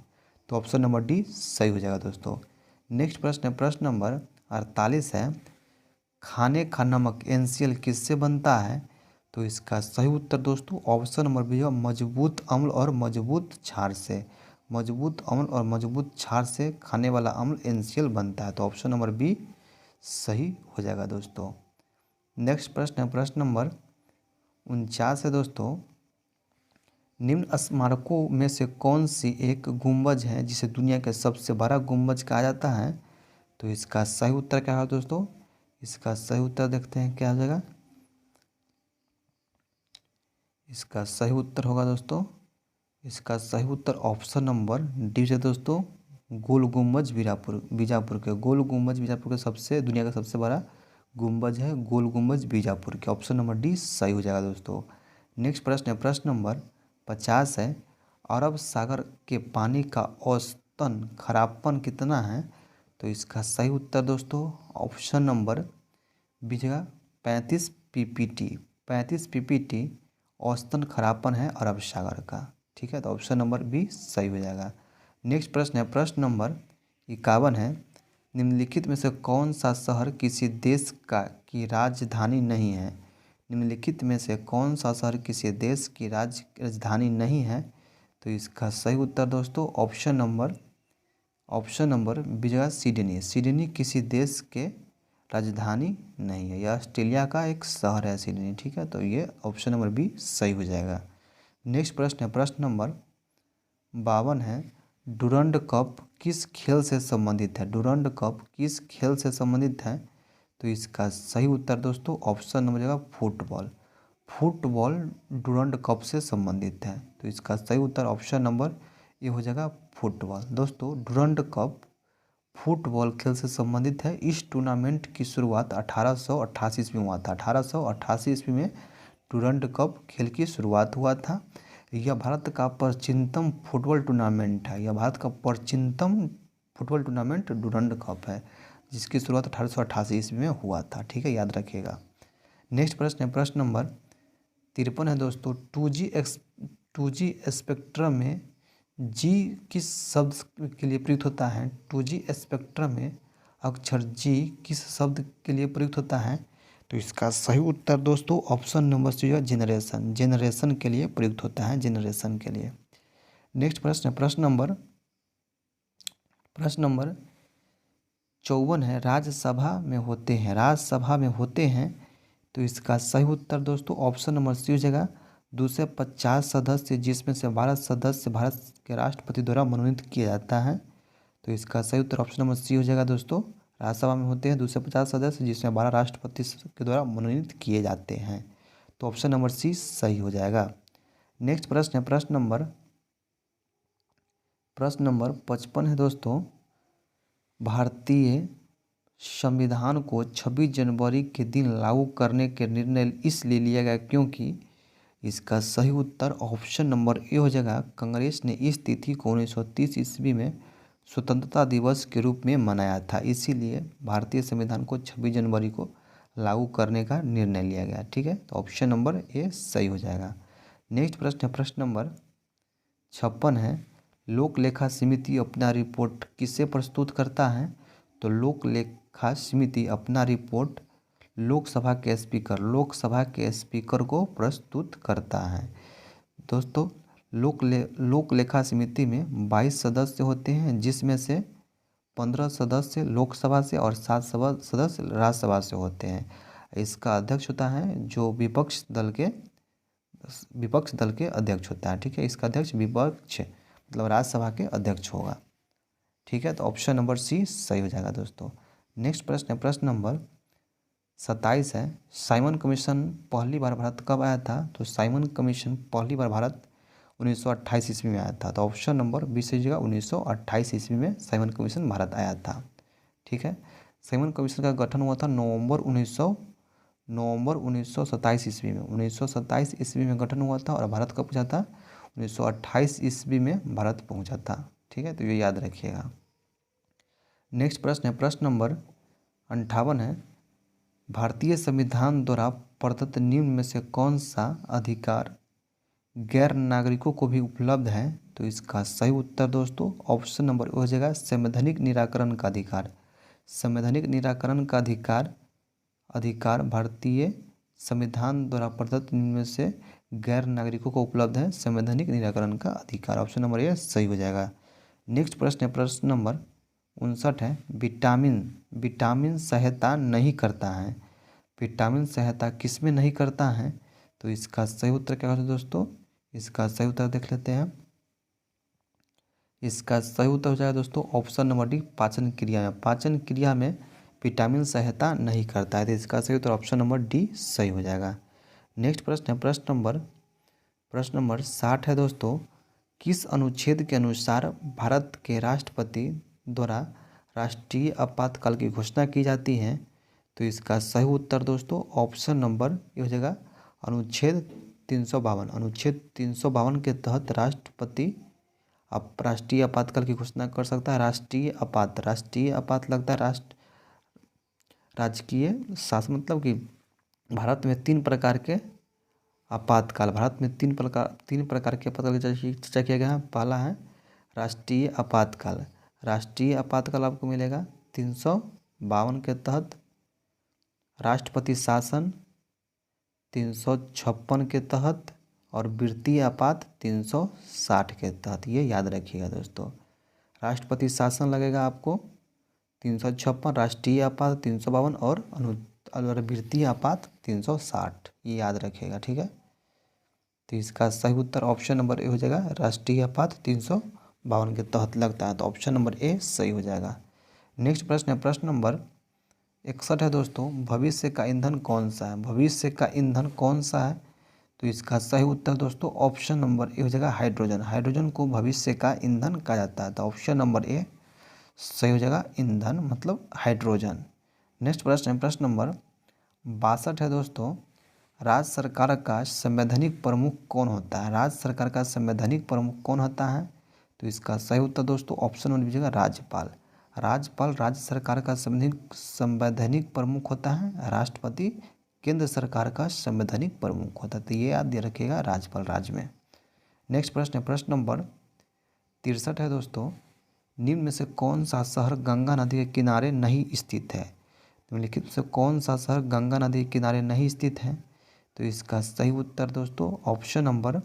तो ऑप्शन नंबर डी सही हो जाएगा दोस्तों। नेक्स्ट प्रश्न है प्रश्न नंबर 48 है। खाने का नमक NaCl किससे बनता है? तो इसका सही उत्तर दोस्तों ऑप्शन नंबर बी है मजबूत अम्ल और मजबूत क्षार से। मजबूत अम्ल और मजबूत क्षार से खाने वाला अम्ल NaCl बनता है, तो ऑप्शन नंबर बी सही हो जाएगा दोस्तों। नेक्स्ट प्रश्न है प्रश्न नंबर 49 है दोस्तों। निम्न स्मारकों में से कौन सी एक गुंबज है जिसे दुनिया का सबसे बड़ा गुंबज कहा जाता है? तो इसका सही उत्तर क्या है दोस्तों? इसका सही उत्तर देखते हैं क्या हो जाएगा। इसका सही उत्तर होगा दोस्तों, इसका सही उत्तर ऑप्शन नंबर डी है दोस्तों गोल गुंबज बीजापुर के। गोल गुंबज बीजापुर के सबसे दुनिया का सबसे बड़ा गुंबज है गोल गुंबज बीजापुर के। ऑप्शन नंबर डी सही हो जाएगा दोस्तों। नेक्स्ट प्रश्न है प्रश्न नंबर 50 है। अरब सागर के पानी का औसतन खराबपन कितना है? तो इसका सही उत्तर दोस्तों ऑप्शन नंबर बी जगह 35 PPT। 35 PPT औसतन खराबपन है अरब सागर का। ठीक है, तो ऑप्शन नंबर बी सही हो जाएगा। नेक्स्ट प्रश्न है प्रश्न नंबर 51 है। निम्नलिखित में से कौन सा शहर किसी देश की राजधानी नहीं है? निम्नलिखित में से कौन सा शहर किसी देश की राजधानी नहीं है? तो इसका सही उत्तर दोस्तों ऑप्शन नंबर बी जगह सिडनी। सिडनी किसी देश के राजधानी नहीं है, यह ऑस्ट्रेलिया का एक शहर है सिडनी। ठीक है, तो ये ऑप्शन नंबर बी सही हो जाएगा। नेक्स्ट प्रश्न है प्रश्न नंबर 52 है। डुरंड कप किस खेल से संबंधित है? डुरंड कप किस खेल से संबंधित है? तो इसका सही उत्तर दोस्तों ऑप्शन नंबर जगह फुटबॉल। फुटबॉल डुरंड कप से संबंधित है, तो इसका सही उत्तर ऑप्शन नंबर ये हो जाएगा फुटबॉल। दोस्तों डुरंड कप फुटबॉल खेल से संबंधित है। इस टूर्नामेंट की शुरुआत 1888 ईस्वी में हुआ था। 1888 ईस्वी में डुरंड कप खेल की शुरुआत हुआ था। यह भारत का प्राचीनतम फुटबॉल टूर्नामेंट है। यह भारत का प्राचीनतम फुटबॉल टूर्नामेंट डुरंड कप है, जिसकी शुरुआत 1888 ईस्वी में हुआ था। ठीक है, याद रखिएगा। नेक्स्ट प्रश्न है प्रश्न नंबर 53 है दोस्तों। 2G स्पेक्ट्रम में जी किस शब्द के लिए प्रयुक्त होता है? 2G स्पेक्ट्रम में अक्षर जी किस शब्द के लिए प्रयुक्त होता है? तो इसका सही उत्तर दोस्तों ऑप्शन नंबर सी है जेनरेशन। जेनरेशन के लिए प्रयुक्त होता है, जेनरेशन के लिए। नेक्स्ट प्रश्न है प्रश्न नंबर 54 है। राज्यसभा में होते हैं, राज्यसभा में होते हैं। तो इसका सही उत्तर दोस्तों ऑप्शन नंबर सी हो जाएगा 250 सदस्य, जिसमें से 12 सदस्य भारत के राष्ट्रपति द्वारा मनोनीत किया जाता है। तो इसका सही उत्तर ऑप्शन नंबर सी हो जाएगा दोस्तों। राज्यसभा में होते हैं 250 सदस्य, जिसमें 12 राष्ट्रपति के द्वारा मनोनीत किए जाते हैं। तो ऑप्शन नंबर सी सही हो जाएगा। नेक्स्ट प्रश्न है प्रश्न नंबर 55 है दोस्तों। भारतीय संविधान को 26 जनवरी के दिन लागू करने के निर्णय इसलिए लिया गया क्योंकि इसका सही उत्तर ऑप्शन नंबर ए हो जाएगा। कांग्रेस ने इस तिथि को 1930 ईस्वी में स्वतंत्रता दिवस के रूप में मनाया था, इसीलिए भारतीय संविधान को 26 जनवरी को लागू करने का निर्णय लिया गया। ठीक है, तो ऑप्शन नंबर ए सही हो जाएगा। नेक्स्ट प्रश्न है प्रश्न नंबर 56 है। लोक लेखा समिति अपना रिपोर्ट किसे प्रस्तुत करता है? तो लोक लेखा समिति अपना रिपोर्ट लोकसभा के स्पीकर को प्रस्तुत करता है। दोस्तों लोक लेखा समिति में 22 सदस्य होते हैं, जिसमें से 15 सदस्य लोकसभा से और 7 सदस्य राज्यसभा से होते हैं। इसका अध्यक्ष होता है जो विपक्ष दल के अध्यक्ष होता है। ठीक है, इसका अध्यक्ष विपक्ष मतलब राज्यसभा के अध्यक्ष होगा। ठीक है, तो ऑप्शन नंबर सी सही हो जाएगा दोस्तों। नेक्स्ट प्रश्न है प्रश्न नंबर 27 है। साइमन कमीशन पहली बार भारत कब आया था? तो साइमन कमीशन पहली बार भारत 1928 ईस्वी में आया था। तो ऑप्शन नंबर बी सही हो जाएगा। 1928 ईस्वी में साइमन कमीशन भारत आया था। ठीक है, साइमन कमीशन का गठन हुआ था नवंबर 1927 ईस्वी में। 1927 ईस्वी में गठन हुआ था और भारत कब पहुंचा था? 1928 ईस्वी में भारत पहुंचा था। ठीक है, तो ये याद रखिएगा। नेक्स्ट प्रश्न है प्रश्न नंबर 58 है। भारतीय संविधान द्वारा प्रदत्त निम्न में से कौन सा अधिकार गैर नागरिकों को भी उपलब्ध है? तो इसका सही उत्तर दोस्तों ऑप्शन नंबर हो जाएगा संवैधानिक निराकरण का अधिकार। संवैधानिक निराकरण का अधिकार भारतीय संविधान द्वारा प्रदत्त निम्न में से गैर नागरिकों को उपलब्ध है संवैधानिक निराकरण का अधिकार। ऑप्शन नंबर ए सही हो जाएगा। नेक्स्ट प्रश्न है प्रश्न नंबर 59 है। विटामिन सहायता नहीं करता है। विटामिन सहायता किस में नहीं करता है? तो इसका सही उत्तर क्या होगा दोस्तों? इसका सही उत्तर देख लेते हैं। इसका सही उत्तर हो जाएगा दोस्तों ऑप्शन नंबर डी पाचन क्रिया में। पाचन क्रिया में विटामिन सहायता नहीं करता है, तो इसका सही उत्तर ऑप्शन नंबर डी सही हो जाएगा। नेक्स्ट प्रश्न है प्रश्न नंबर 60 है दोस्तों। किस अनुच्छेद के अनुसार भारत के राष्ट्रपति द्वारा राष्ट्रीय आपातकाल की घोषणा की जाती है? तो इसका सही उत्तर दोस्तों ऑप्शन नंबर ये हो जाएगा अनुच्छेद 352। अनुच्छेद 352 के तहत राष्ट्रपति राष्ट्रीय आपातकाल की घोषणा कर सकता है। राष्ट्रीय आपात लगता है राजकीय शासन, मतलब कि भारत में 3 प्रकार के आपातकाल के आपातकाल की चर्चा किया गया है। पहला है राष्ट्रीय आपातकाल। राष्ट्रीय आपातकाल आपको मिलेगा 352 के तहत, राष्ट्रपति शासन 356 के तहत और वृत्तीय आपात 360 के तहत। ये याद रखिएगा दोस्तों। राष्ट्रपति शासन लगेगा आपको 356, राष्ट्रीय आपात 352 और वृत्तीय आपात 360। ये याद रखिएगा। ठीक है, तो इसका सही उत्तर ऑप्शन नंबर ए हो जाएगा राष्ट्रीय आपात 352 के तहत लगता है, तो ऑप्शन नंबर ए सही हो जाएगा। नेक्स्ट प्रश्न है प्रश्न नंबर 61 है दोस्तों। भविष्य का ईंधन कौन सा है? भविष्य का ईंधन कौन सा है? तो इसका सही उत्तर दोस्तों ऑप्शन नंबर ए हो जाएगा हाइड्रोजन। हाइड्रोजन को भविष्य का ईंधन कहा जाता है, तो ऑप्शन नंबर ए सही हो जाएगा ईंधन मतलब हाइड्रोजन। नेक्स्ट प्रश्न है प्रश्न नंबर 62 है दोस्तों। राज्य सरकार का संवैधानिक प्रमुख कौन होता है? राज्य सरकार का संवैधानिक प्रमुख कौन होता है? तो इसका सही उत्तर दोस्तों ऑप्शन 1 दीजिएगा राज्यपाल। राज्यपाल राज्य सरकार का संवैधानिक प्रमुख होता है। राष्ट्रपति केंद्र सरकार का संवैधानिक प्रमुख होता है। तो ये याद रखिएगा राज्यपाल राज्य में। नेक्स्ट प्रश्न है प्रश्न नंबर 63 है दोस्तों। निम्न में से कौन सा शहर गंगा नदी के किनारे नहीं स्थित है? निम्नलिखित में से कौन सा शहर गंगा नदी के किनारे नहीं स्थित है? तो इसका सही उत्तर दोस्तों ऑप्शन नंबर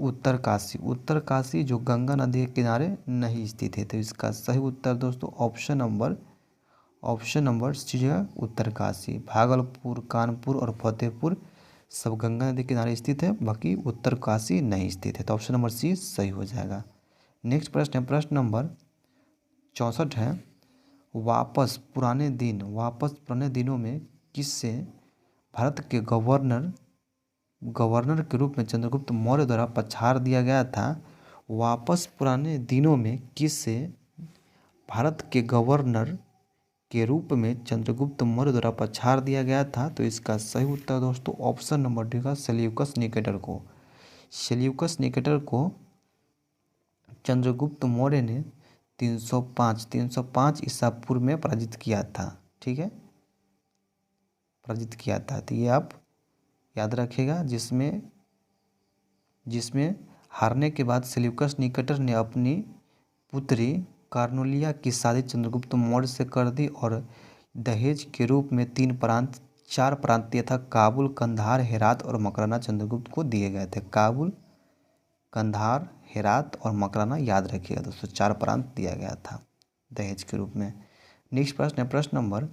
उत्तरकाशी। उत्तरकाशी जो गंगा नदी के किनारे नहीं स्थित है। तो इसका सही उत्तर दोस्तों ऑप्शन नंबर उत्तरकाशी। भागलपुर, कानपुर और फतेहपुर सब गंगा नदी के किनारे स्थित है, बाकी उत्तरकाशी नहीं स्थित है। तो ऑप्शन नंबर सी सही हो जाएगा। नेक्स्ट प्रश्न है प्रश्न नंबर 64 है। वापस पुराने दिनों में किससे भारत के गवर्नर के रूप में चंद्रगुप्त मौर्य द्वारा पछाड़ दिया गया था? वापस पुराने दिनों में किससे भारत के गवर्नर के रूप में चंद्रगुप्त मौर्य द्वारा पछाड़ दिया गया था? तो इसका सही उत्तर दोस्तों ऑप्शन नंबर डी का सेल्यूकस निकेटर को। सेल्यूकस निकेटर को चंद्रगुप्त मौर्य ने 305 ईसा पूर्व में पराजित किया था। ठीक है, पराजित किया था। तो ये आप याद रखिएगा। जिसमें हारने के बाद सेल्यूकस निकेटर ने अपनी पुत्री कार्नुलिया की शादी चंद्रगुप्त मौर्य से कर दी और दहेज के रूप में 4 प्रांत यथा काबुल, कंधार, हेरात और मकराना चंद्रगुप्त को दिए गए थे। काबुल, कंधार, हेरात और मकराना याद रखिएगा दोस्तों, 4 प्रांत दिया गया था दहेज के रूप में। नेक्स्ट प्रश्न है प्रश्न नंबर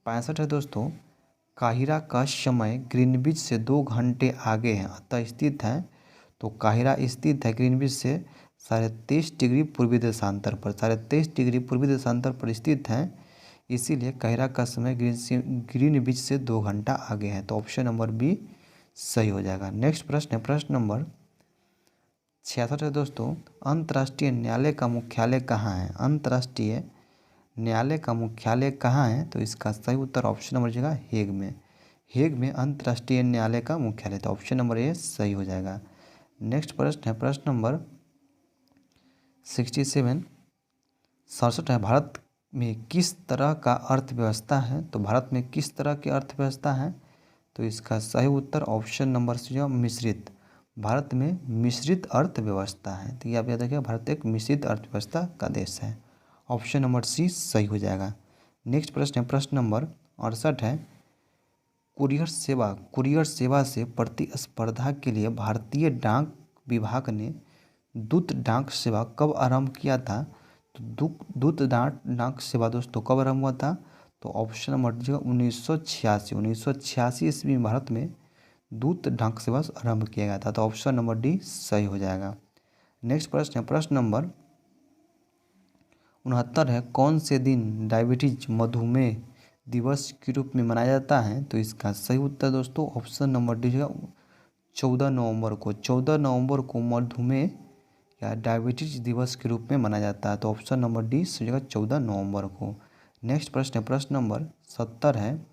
65 है दोस्तों। काहिरा का समय ग्रीनविच से 2 घंटे आगे है अतः स्थित है। तो काहिरा स्थित है ग्रीनविच से 23.5 डिग्री पूर्वी देशांतर पर, 23.5 डिग्री पूर्वी देशांतर पर स्थित है। इसीलिए काहिरा का समय ग्रीनविच से 2 घंटा आगे है। तो ऑप्शन नंबर बी सही हो जाएगा। नेक्स्ट प्रश्न है प्रश्न नंबर 66 है दोस्तों। अंतर्राष्ट्रीय न्यायालय का मुख्यालय कहाँ है? अंतर्राष्ट्रीय न्यायालय का मुख्यालय कहाँ है? तो इसका सही उत्तर ऑप्शन नंबर जाएगा हेग में। हेग में अंतर्राष्ट्रीय न्यायालय का मुख्यालय। तो ऑप्शन नंबर ए सही हो जाएगा। नेक्स्ट प्रश्न है प्रश्न नंबर 67 है। भारत में किस तरह का अर्थव्यवस्था है? तो भारत में किस तरह की अर्थव्यवस्था है? तो इसका सही उत्तर ऑप्शन नंबर सी मिश्रित। भारत में मिश्रित अर्थव्यवस्था है। तो ये आप याद रखिएगा, भारत एक मिश्रित अर्थव्यवस्था का देश है। ऑप्शन नंबर सी सही हो जाएगा। नेक्स्ट प्रश्न है प्रश्न नंबर 68 है। कुरियर सेवा से प्रतिस्पर्धा के लिए भारतीय डाक विभाग ने दूत डाक सेवा कब आरंभ किया था? तो दूत डाक सेवा दोस्तों कब आरंभ हुआ था? तो ऑप्शन नंबर डी 1986 ईस्वी में भारत में दूत डाक सेवा आरंभ किया गया था। तो ऑप्शन नंबर डी सही हो जाएगा। नेक्स्ट प्रश्न है प्रश्न नंबर 69 है। कौन से दिन डायबिटीज मधुमेह दिवस के रूप में मनाया जाता है? तो इसका सही उत्तर दोस्तों ऑप्शन नंबर डी 14 नवंबर को। 14 नवंबर को मधुमेह या डायबिटीज दिवस के रूप में मनाया जाता है। तो ऑप्शन नंबर डी सही जगह 14 नवंबर को। नेक्स्ट प्रश्न है प्रश्न नंबर 70 है।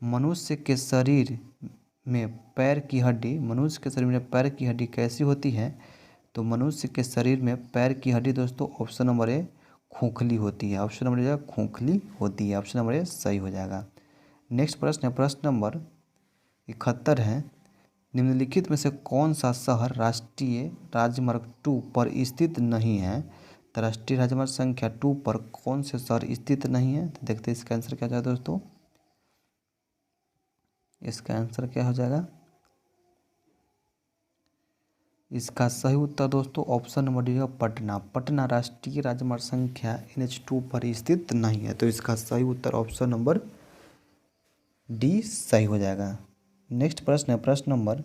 मनुष्य के शरीर में पैर की हड्डी कैसी होती है? तो मनुष्य के शरीर में पैर की हड्डी दोस्तों ऑप्शन नंबर ए खोखली होती है। ऑप्शन नंबर ए खोखली होती है। ऑप्शन नंबर ए सही हो जाएगा। नेक्स्ट प्रश्न है प्रश्न नंबर 71 है। निम्नलिखित में से कौन सा शहर राष्ट्रीय राजमार्ग 2 पर स्थित नहीं है? तो राष्ट्रीय राजमार्ग संख्या 2 पर कौन से शहर स्थित नहीं है? तो देखते हैं इसका आंसर क्या जाएगा दोस्तों। इसका आंसर क्या हो जाएगा? इसका सही उत्तर दोस्तों ऑप्शन नंबर डी है पटना। पटना राष्ट्रीय राजमार्ग संख्या NH2 पर स्थित नहीं है। तो इसका सही उत्तर ऑप्शन नंबर डी सही हो जाएगा। नेक्स्ट प्रश्न है प्रश्न नंबर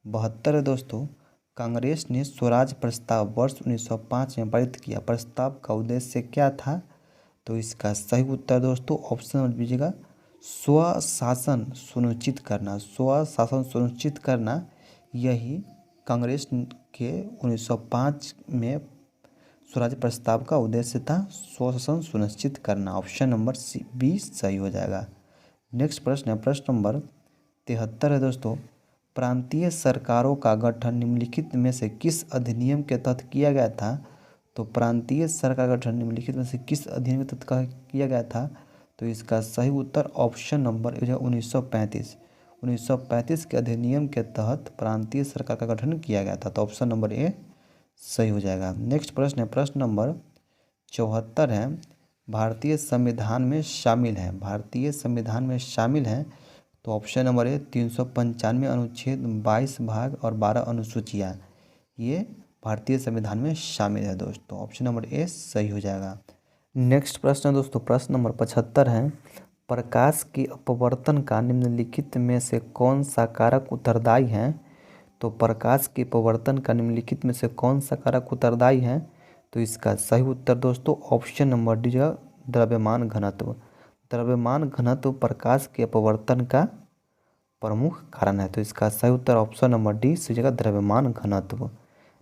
72 है दोस्तों। कांग्रेस ने स्वराज प्रस्ताव वर्ष 1905 में पारित किया। प्रस्ताव का उद्देश्य क्या था? तो इसका सही उत्तर दोस्तों ऑप्शन नंबर दीजिएगा स्वशासन सुनिश्चित करना। स्वशासन सुनिश्चित करना यही कांग्रेस के 1905 में स्वराज प्रस्ताव का उद्देश्य था स्वशासन सुनिश्चित करना। ऑप्शन नंबर बी सही हो जाएगा। नेक्स्ट प्रश्न है प्रश्न नंबर 73 है दोस्तों। प्रांतीय सरकारों का गठन निम्नलिखित में से किस अधिनियम के तहत किया गया था? तो प्रांतीय सरकार का गठन निम्नलिखित में से किस अधिनियम के तहत किया गया था? तो इसका सही उत्तर ऑप्शन नंबर 1935 के अधिनियम के तहत प्रांतीय सरकार का गठन किया गया था। तो ऑप्शन नंबर ए सही हो जाएगा। नेक्स्ट प्रश्न है प्रश्न नंबर 74 है। भारतीय संविधान में शामिल है तो ऑप्शन नंबर ए 395 अनुच्छेद 22 भाग और 12 अनुसूचियाँ ये भारतीय संविधान में शामिल है दोस्तों। ऑप्शन नंबर ए सही हो जाएगा। नेक्स्ट प्रश्न है दोस्तों प्रश्न नंबर 75 है। प्रकाश के अपवर्तन का निम्नलिखित में से कौन सा कारक उत्तरदायी है? तो प्रकाश के अपवर्तन का निम्नलिखित में से कौन सा कारक उत्तरदायी है? तो इसका सही उत्तर दोस्तों ऑप्शन नंबर डी द्रव्यमान घनत्व। द्रव्यमान घनत्व प्रकाश के अपवर्तन का प्रमुख कारण है। तो इसका सही उत्तर ऑप्शन नंबर डी सी जगह द्रव्यमान घनत्व।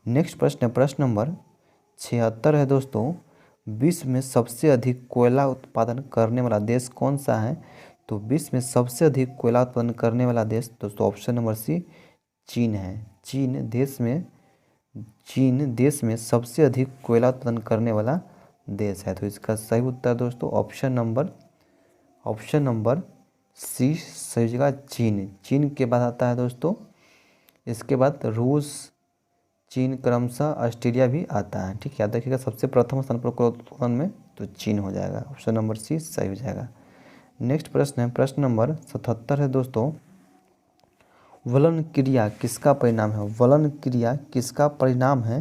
नेक्स्ट प्रश्न है प्रश्न नंबर 76 है दोस्तों। विश्व में सबसे अधिक कोयला उत्पादन करने वाला देश कौन सा है? तो विश्व में सबसे अधिक कोयला उत्पादन करने वाला देश दोस्तों ऑप्शन नंबर सी चीन है। चीन देश में सबसे अधिक कोयला उत्पादन करने वाला देश है। तो इसका सही उत्तर दोस्तों ऑप्शन नंबर सी सही जगह चीन के बाद आता है दोस्तों। इसके बाद रूस, चीन, क्रमशः ऑस्ट्रेलिया भी आता है। ठीक है, याद रखिएगा सबसे प्रथम स्थान पर कोयला उत्पादन में तो चीन हो जाएगा। ऑप्शन नंबर सी सही हो जाएगा। नेक्स्ट प्रश्न है प्रश्न नंबर 77 है दोस्तों। वलन क्रिया किसका परिणाम है? वलन क्रिया किसका परिणाम है?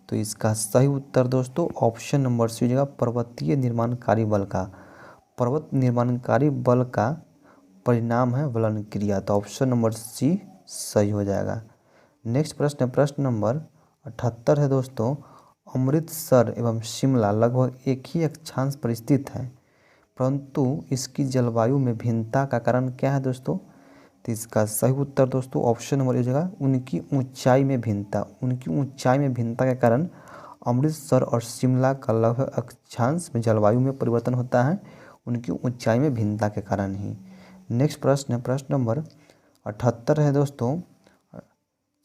तो इसका सही उत्तर दोस्तों ऑप्शन नंबर सी हो जाएगा पर्वतीय निर्माणकारी बल का। पर्वत निर्माणकारी बल का परिणाम है वलन क्रिया। तो ऑप्शन नंबर सी सही हो जाएगा। नेक्स्ट प्रश्न है प्रश्न नंबर 78 है दोस्तों। अमृतसर एवं शिमला लगभग एक ही अक्षांश पर स्थित है, परंतु इसकी जलवायु में भिन्नता का कारण क्या है दोस्तों? तो इसका सही उत्तर दोस्तों ऑप्शन नंबर ए जगह उनकी ऊंचाई में भिन्नता। उनकी ऊंचाई में भिन्नता के कारण अमृतसर और शिमला का लगभग अक्षांश में जलवायु में परिवर्तन होता है, उनकी ऊंचाई में भिन्नता के कारण ही। नेक्स्ट प्रश्न है प्रश्न नंबर 78 है दोस्तों,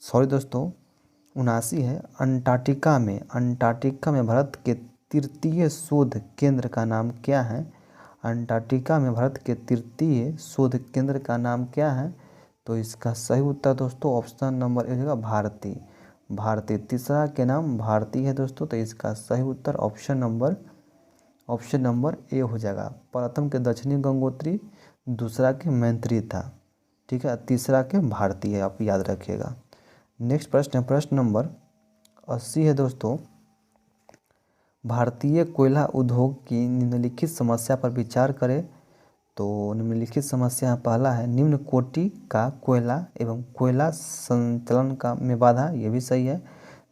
79 है। अंटार्कटिका में भारत के तृतीय शोध केंद्र का नाम क्या है? अंटार्कटिका में भारत के तृतीय शोध केंद्र का नाम क्या है? तो इसका सही उत्तर दोस्तों ऑप्शन नंबर ए होगा भारती। तीसरा के नाम भारती है दोस्तों। तो इसका सही उत्तर ऑप्शन नंबर ए हो जाएगा। प्रथम के दक्षिणी गंगोत्री, दूसरा के मैत्री था। ठीक है, तीसरा के भारती है, आप याद रखिएगा। नेक्स्ट प्रश्न है प्रश्न नंबर 80 है दोस्तों। भारतीय कोयला उद्योग की निम्नलिखित समस्या पर विचार करें। तो निम्नलिखित समस्या पहला है निम्न कोटि का कोयला एवं कोयला संचलन का में बाधा, ये भी सही है।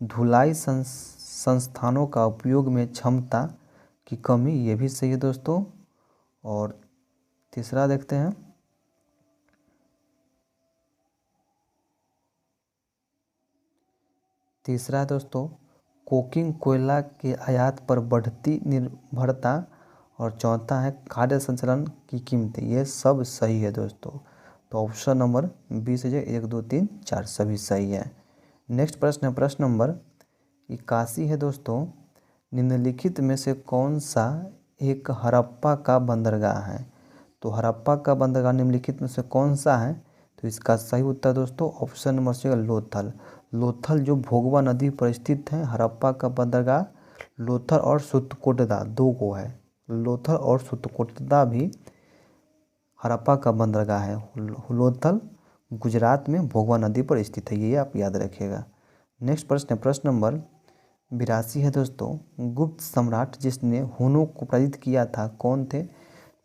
धुलाई संस्थानों का उपयोग में क्षमता की कमी, ये भी सही है दोस्तों। और तीसरा देखते हैं, तीसरा है दोस्तों कोकिंग कोयला के आयात पर बढ़ती निर्भरता। और चौथा है खाद्य संचलन की कीमतें। ये सब सही है दोस्तों। तो ऑप्शन नंबर बी से 1, 2, 3, 4 सभी सही है। नेक्स्ट प्रश्न है प्रश्न नंबर 81 है दोस्तों। निम्नलिखित में से कौन सा एक हड़प्पा का बंदरगाह है? तो हड़प्पा का बंदरगाह निम्नलिखित में से कौन सा है? तो इसका सही उत्तर दोस्तों ऑप्शन नंबर सी लोथल जो भोगवा नदी पर स्थित है। हड़प्पा का बंदरगाह लोथल और सुतकोटदा 2 को है। लोथल और सुतकोटदा भी हड़प्पा का बंदरगाह है। लोथल गुजरात में भोगवा नदी पर स्थित है, ये आप याद रखिएगा। नेक्स्ट प्रश्न है प्रश्न नंबर 82 है दोस्तों। गुप्त सम्राट जिसने हुनों को पराजित किया था कौन थे?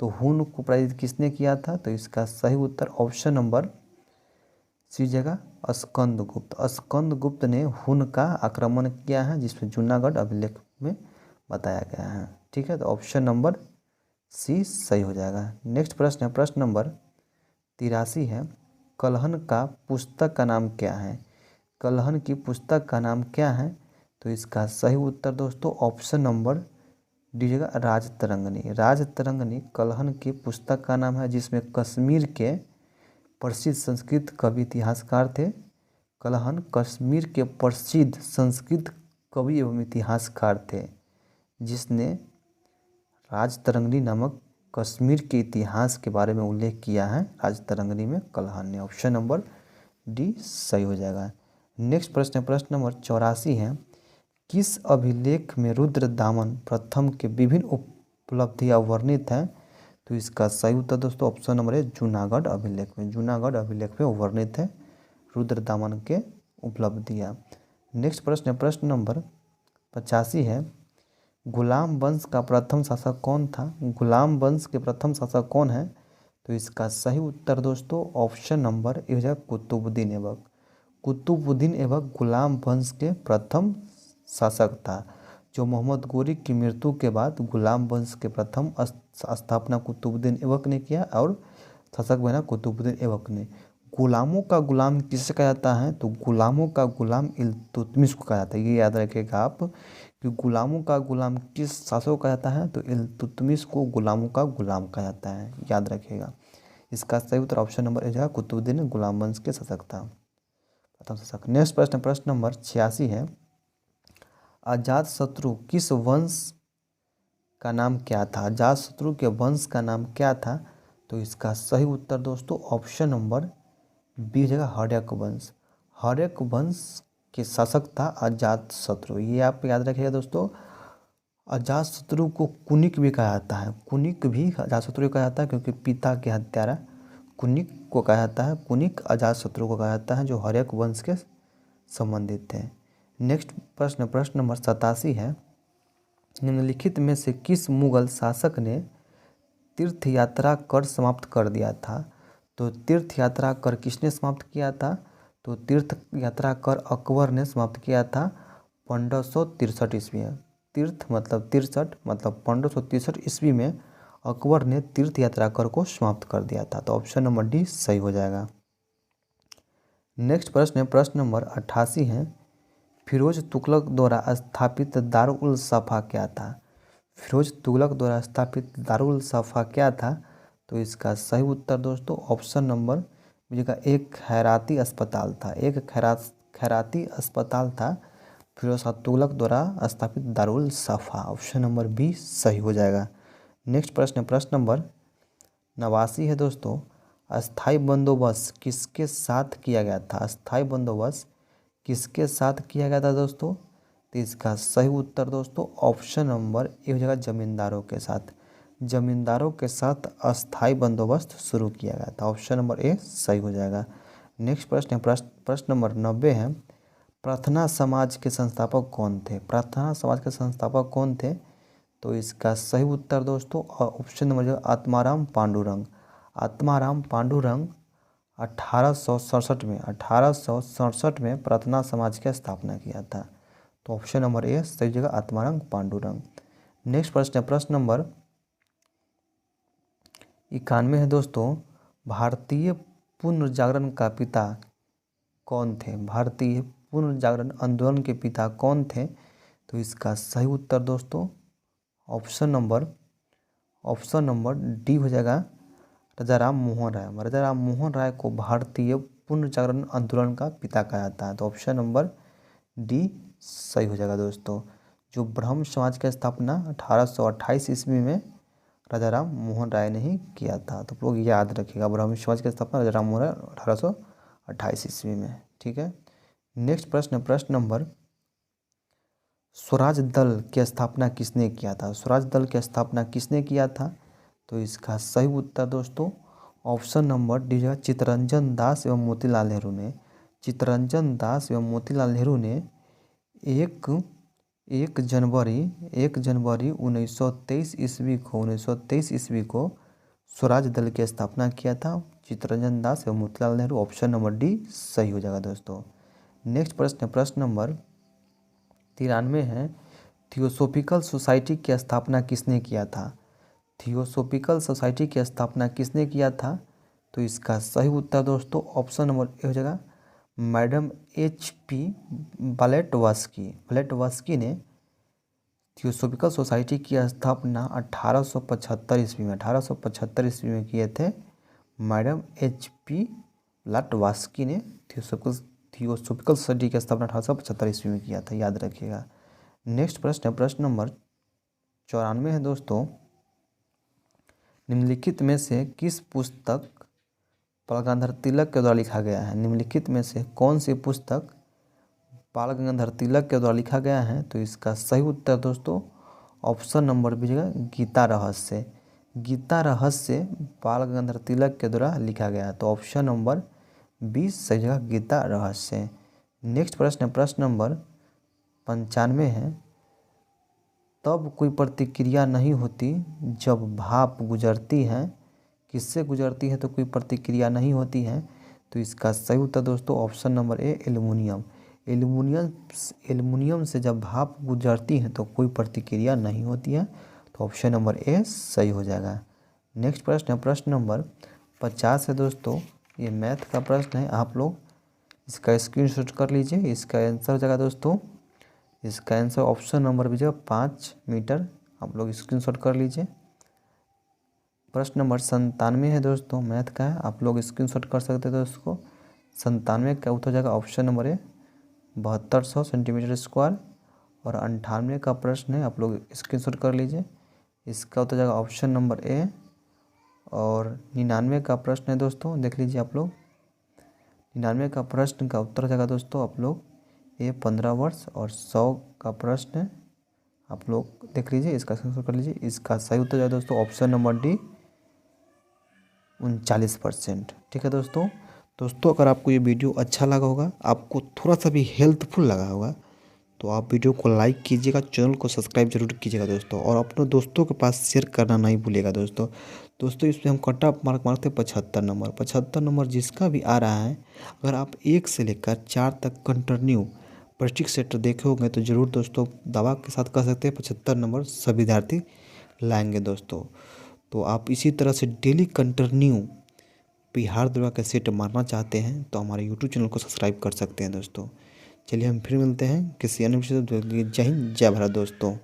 तो हुन को पराजित किसने किया था? तो इसका सही उत्तर ऑप्शन नंबर सी जगह स्कंदगुप्त ने हुन का आक्रमण किया है, जिसमें जूनागढ़ अभिलेख में बताया गया है। ठीक है, तो ऑप्शन नंबर सी सही हो जाएगा। नेक्स्ट प्रश्न है प्रश्न नंबर 83 है। कल्हन का पुस्तक का नाम क्या है? कल्हन की पुस्तक का नाम क्या है? तो इसका सही उत्तर दोस्तों ऑप्शन नंबर डी जगह राजतरंगिणी। राजतरंगिणी कलहन की पुस्तक का नाम है, जिसमें कश्मीर के प्रसिद्ध संस्कृत कवि इतिहासकार थे। कलहन कश्मीर के प्रसिद्ध संस्कृत कवि एवं इतिहासकार थे, जिसने राजतरंगिणी नामक कश्मीर के इतिहास के बारे में उल्लेख किया है। राजतरंगिणी में कलहन ने। ऑप्शन नंबर डी सही हो जाएगा। नेक्स्ट प्रश्न है, प्रश्न नंबर 84 है। किस अभिलेख में रुद्रदामन प्रथम के विभिन्न उपलब्धियां वर्णित हैं? तो इसका सही उत्तर दोस्तों ऑप्शन नंबर है जूनागढ़ अभिलेख में। जूनागढ़ अभिलेख में वर्णित है रुद्रदामन के उपलब्धियां। नेक्स्ट प्रश्न है, प्रश्न नंबर 85 है। गुलाम वंश का प्रथम शासक कौन था? गुलाम वंश के प्रथम शासक कौन है? तो इसका सही उत्तर दोस्तों ऑप्शन नंबर ए हो जाएगा कुतुबुद्दीन ऐबक। कुतुबुद्दीन ऐबक गुलाम वंश के प्रथम शासक था, जो मोहम्मद गोरी की मृत्यु के बाद गुलाम वंश के प्रथम स्थापना कुतुबुद्दीन ऐबक ने किया और शासक बना कुतुबुद्दीन ऐबक ने। गुलामों का गुलाम किसे कहा जाता है? तो गुलामों का गुलाम इल्तुतमिश को कहा जाता है। ये याद रखिएगा आप कि गुलामों का गुलाम किस शासक को कहा जाता है? तो इल्तुतमिश को गुलामों का गुलाम कहा जाता है, याद रखिएगा। इसका सही उत्तर ऑप्शन नंबर ए है कुतुबुद्दीन गुलाम वंश के शासक था, प्रथम शासक। नेक्स्ट प्रश्न, प्रश्न नंबर 86 है। अजातशत्रु किस वंश का नाम क्या था? अजातशत्रु के वंश का नाम क्या था? तो इसका सही उत्तर दोस्तों ऑप्शन नंबर बी हो जाएगा हर्यक वंश। हर्यक वंश के शासक था अजातशत्रु। ये आप याद रखिएगा दोस्तों। अजातशत्रु को कुनिक भी कहा जाता है। कुनिक भी अजातशत्रु को कहा जाता है, क्योंकि पिता के हत्यारा कुनिक को कहा जाता है। कुनिक अजातशत्रु को कहा जाता है, जो हर्यक वंश के संबंधित थे। नेक्स्ट प्रश्न, प्रश्न नंबर 87 है। निम्नलिखित में से किस मुगल शासक ने तीर्थ यात्रा कर समाप्त कर दिया था? तो तीर्थ यात्रा कर किसने समाप्त किया था? तो तीर्थ यात्रा कर अकबर ने समाप्त किया था 1563 ईस्वी में। तीर्थ मतलब 63 मतलब 1563 ईस्वी में अकबर ने तीर्थ यात्रा कर को समाप्त कर दिया था। तो ऑप्शन नंबर डी सही हो जाएगा। नेक्स्ट प्रश्न है, प्रश्न नंबर 88 है। फिरोज तुगलक द्वारा स्थापित दारुल सफ़ा क्या था? फिरोज तुगलक द्वारा स्थापित दारुल सफ़ा क्या था? तो इसका सही उत्तर दोस्तों ऑप्शन नंबर जगह एक खैराती अस्पताल था। एक खैराती अस्पताल था फिरोज शाह तुगलक द्वारा स्थापित दारुल सफ़ा। ऑप्शन नंबर बी सही हो जाएगा। नेक्स्ट प्रश्न, प्रश्न नंबर 89 है दोस्तों। अस्थाई बंदोबस्त किसके साथ किया गया था? अस्थाई बंदोबस्त किसके साथ किया गया था दोस्तों? तो इसका सही उत्तर दोस्तों ऑप्शन नंबर ए हो जाएगा जमींदारों के साथ। जमींदारों के साथ अस्थाई बंदोबस्त शुरू किया गया था। ऑप्शन नंबर ए सही हो जाएगा। नेक्स्ट प्रश्न है, प्रश्न नंबर 90 है। प्रार्थना समाज के संस्थापक कौन थे? प्रार्थना समाज के संस्थापक कौन थे? तो इसका सही उत्तर दोस्तों ऑप्शन नंबर जो आत्माराम पांडुरंग। आत्माराम पांडुरंग 1867 में प्रार्थना समाज की स्थापना किया था। तो ऑप्शन नंबर ए सही जगह आत्माराम पांडुरंग। नेक्स्ट प्रश्न है, प्रश्न नंबर 91 है दोस्तों। भारतीय पुनर्जागरण का पिता कौन थे? भारतीय पुनर्जागरण आंदोलन के पिता कौन थे? तो इसका सही उत्तर दोस्तों ऑप्शन नंबर डी हो जाएगा राजा राम मोहन राय। राजा राम मोहन राय को भारतीय पुनर्जागरण आंदोलन का पिता कहा जाता है। तो ऑप्शन नंबर डी सही हो जाएगा दोस्तों। जो ब्रह्म समाज की स्थापना 1828 ईस्वी में राजा राम मोहन राय ने ही किया था। तो लोग याद रखिएगा, ब्रह्म समाज की स्थापना राजा राम मोहन राय 1828 ईस्वी में। ठीक है। नेक्स्ट प्रश्न, प्रश्न नंबर स्वराज दल की स्थापना किसने किया था? स्वराज दल की स्थापना किसने किया था? तो इसका सही उत्तर दोस्तों ऑप्शन नंबर डी है चित्तरंजन दास एवं मोतीलाल नेहरू ने। चित्तरंजन दास एवं मोतीलाल नेहरू ने 1 जनवरी 1923 ईस्वी को स्वराज दल की स्थापना किया था। चित्तरंजन दास एवं Motilal Nehru. Option number D सही हो जाएगा दोस्तों। नेक्स्ट प्रश्न, प्रश्न नंबर 93 है। थियोसॉफिकल सोसाइटी की स्थापना किसने किया था? थियोसॉफिकल सोसाइटी की स्थापना किसने किया था? तो इसका सही उत्तर दोस्तों ऑप्शन नंबर ए हो जाएगा मैडम HP ब्लेटवास्की ने थियोसॉफिकल सोसाइटी की स्थापना 1875 ईस्वी में किए थे। मैडम HP ब्लेटवास्की ने थियोसॉफिकल सोसाइटी की स्थापना 1875 ईस्वी में किया था, याद रखिएगा। नेक्स्ट प्रश्न है, प्रश्न नंबर 94 है दोस्तों। निम्नलिखित में से किस पुस्तक बाल गंगाधर तिलक के द्वारा लिखा गया है? निम्नलिखित में से कौन सी पुस्तक बाल गंगाधर तिलक के द्वारा लिखा गया है? तो इसका सही उत्तर दोस्तों ऑप्शन नंबर बी जगह गीता रहस्य। गीता रहस्य बाल गंगाधर तिलक के द्वारा लिखा गया है, तो ऑप्शन नंबर 20 सही जगह गीता रहस्य। नेक्स्ट प्रश्न है, प्रश्न नंबर 95 है। तब कोई प्रतिक्रिया नहीं होती जब भाप गुजरती है, किससे गुजरती है तो कोई प्रतिक्रिया नहीं होती है? तो इसका सही उत्तर दोस्तों option number A aluminium. Aluminium से जब भाप गुजरती है तो कोई प्रतिक्रिया नहीं होती है, तो ऑप्शन नंबर ए सही हो जाएगा। नेक्स्ट प्रश्न है, प्रश्न नंबर 50 है दोस्तों। ये मैथ का प्रश्न है, आप लोग इसका स्क्रीनशॉट कर लीजिए। इसका आंसर हो जाएगा दोस्तों, इसका आंसर ऑप्शन नंबर भी 5 मीटर, आप लोग स्क्रीनशॉट कर लीजिए। प्रश्न नंबर 97 है दोस्तों, मैथ का है, आप लोग स्क्रीनशॉट कर सकते हैं दोस्तों। 97 का उत्तर हो जाएगा option number A 7200 centimetre square. और 98 का प्रश्न है, आप लोग स्क्रीनशॉट कर लीजिए, इसका उत्तर हो जाएगा ऑप्शन नंबर ए। और 99 का प्रश्न है दोस्तों, देख लीजिए आप लोग। 99 का प्रश्न का उत्तर हो जाएगा दोस्तों आप लोग ए 15 वर्ष। और 100 का प्रश्न है, आप लोग देख लीजिए, इसका स्क्रीनशॉट कर लीजिए, इसका सही उत्तर है दोस्तों ऑप्शन नंबर डी 39%। ठीक है दोस्तों। अगर आपको ये वीडियो अच्छा लगा होगा, आपको थोड़ा सा भी हेल्पफुल लगा होगा, तो आप वीडियो को लाइक कीजिएगा, चैनल को सब्सक्राइब जरूर कीजिएगा दोस्तों, और अपने दोस्तों के पास शेयर करना नहीं भूलिएगा दोस्तों। इसमें हम कट ऑफ मार्क मारते हैं 75 नंबर जिसका भी आ रहा है, अगर आप 1 से लेकर 4 तक कंटिन्यू प्रैक्टिस सेट देखे होंगे तो ज़रूर दोस्तों दावा के साथ कह सकते हैं 75 नंबर सभी विद्यार्थी लाएंगे दोस्तों। तो आप इसी तरह से डेली कंटिन्यू बिहार दरोगा का सेट मारना चाहते हैं तो हमारे यूट्यूब चैनल को सब्सक्राइब कर सकते हैं दोस्तों। चलिए हम फिर मिलते हैं किसी अन्य विषय से। जय हिंद, जय भारत दोस्तों।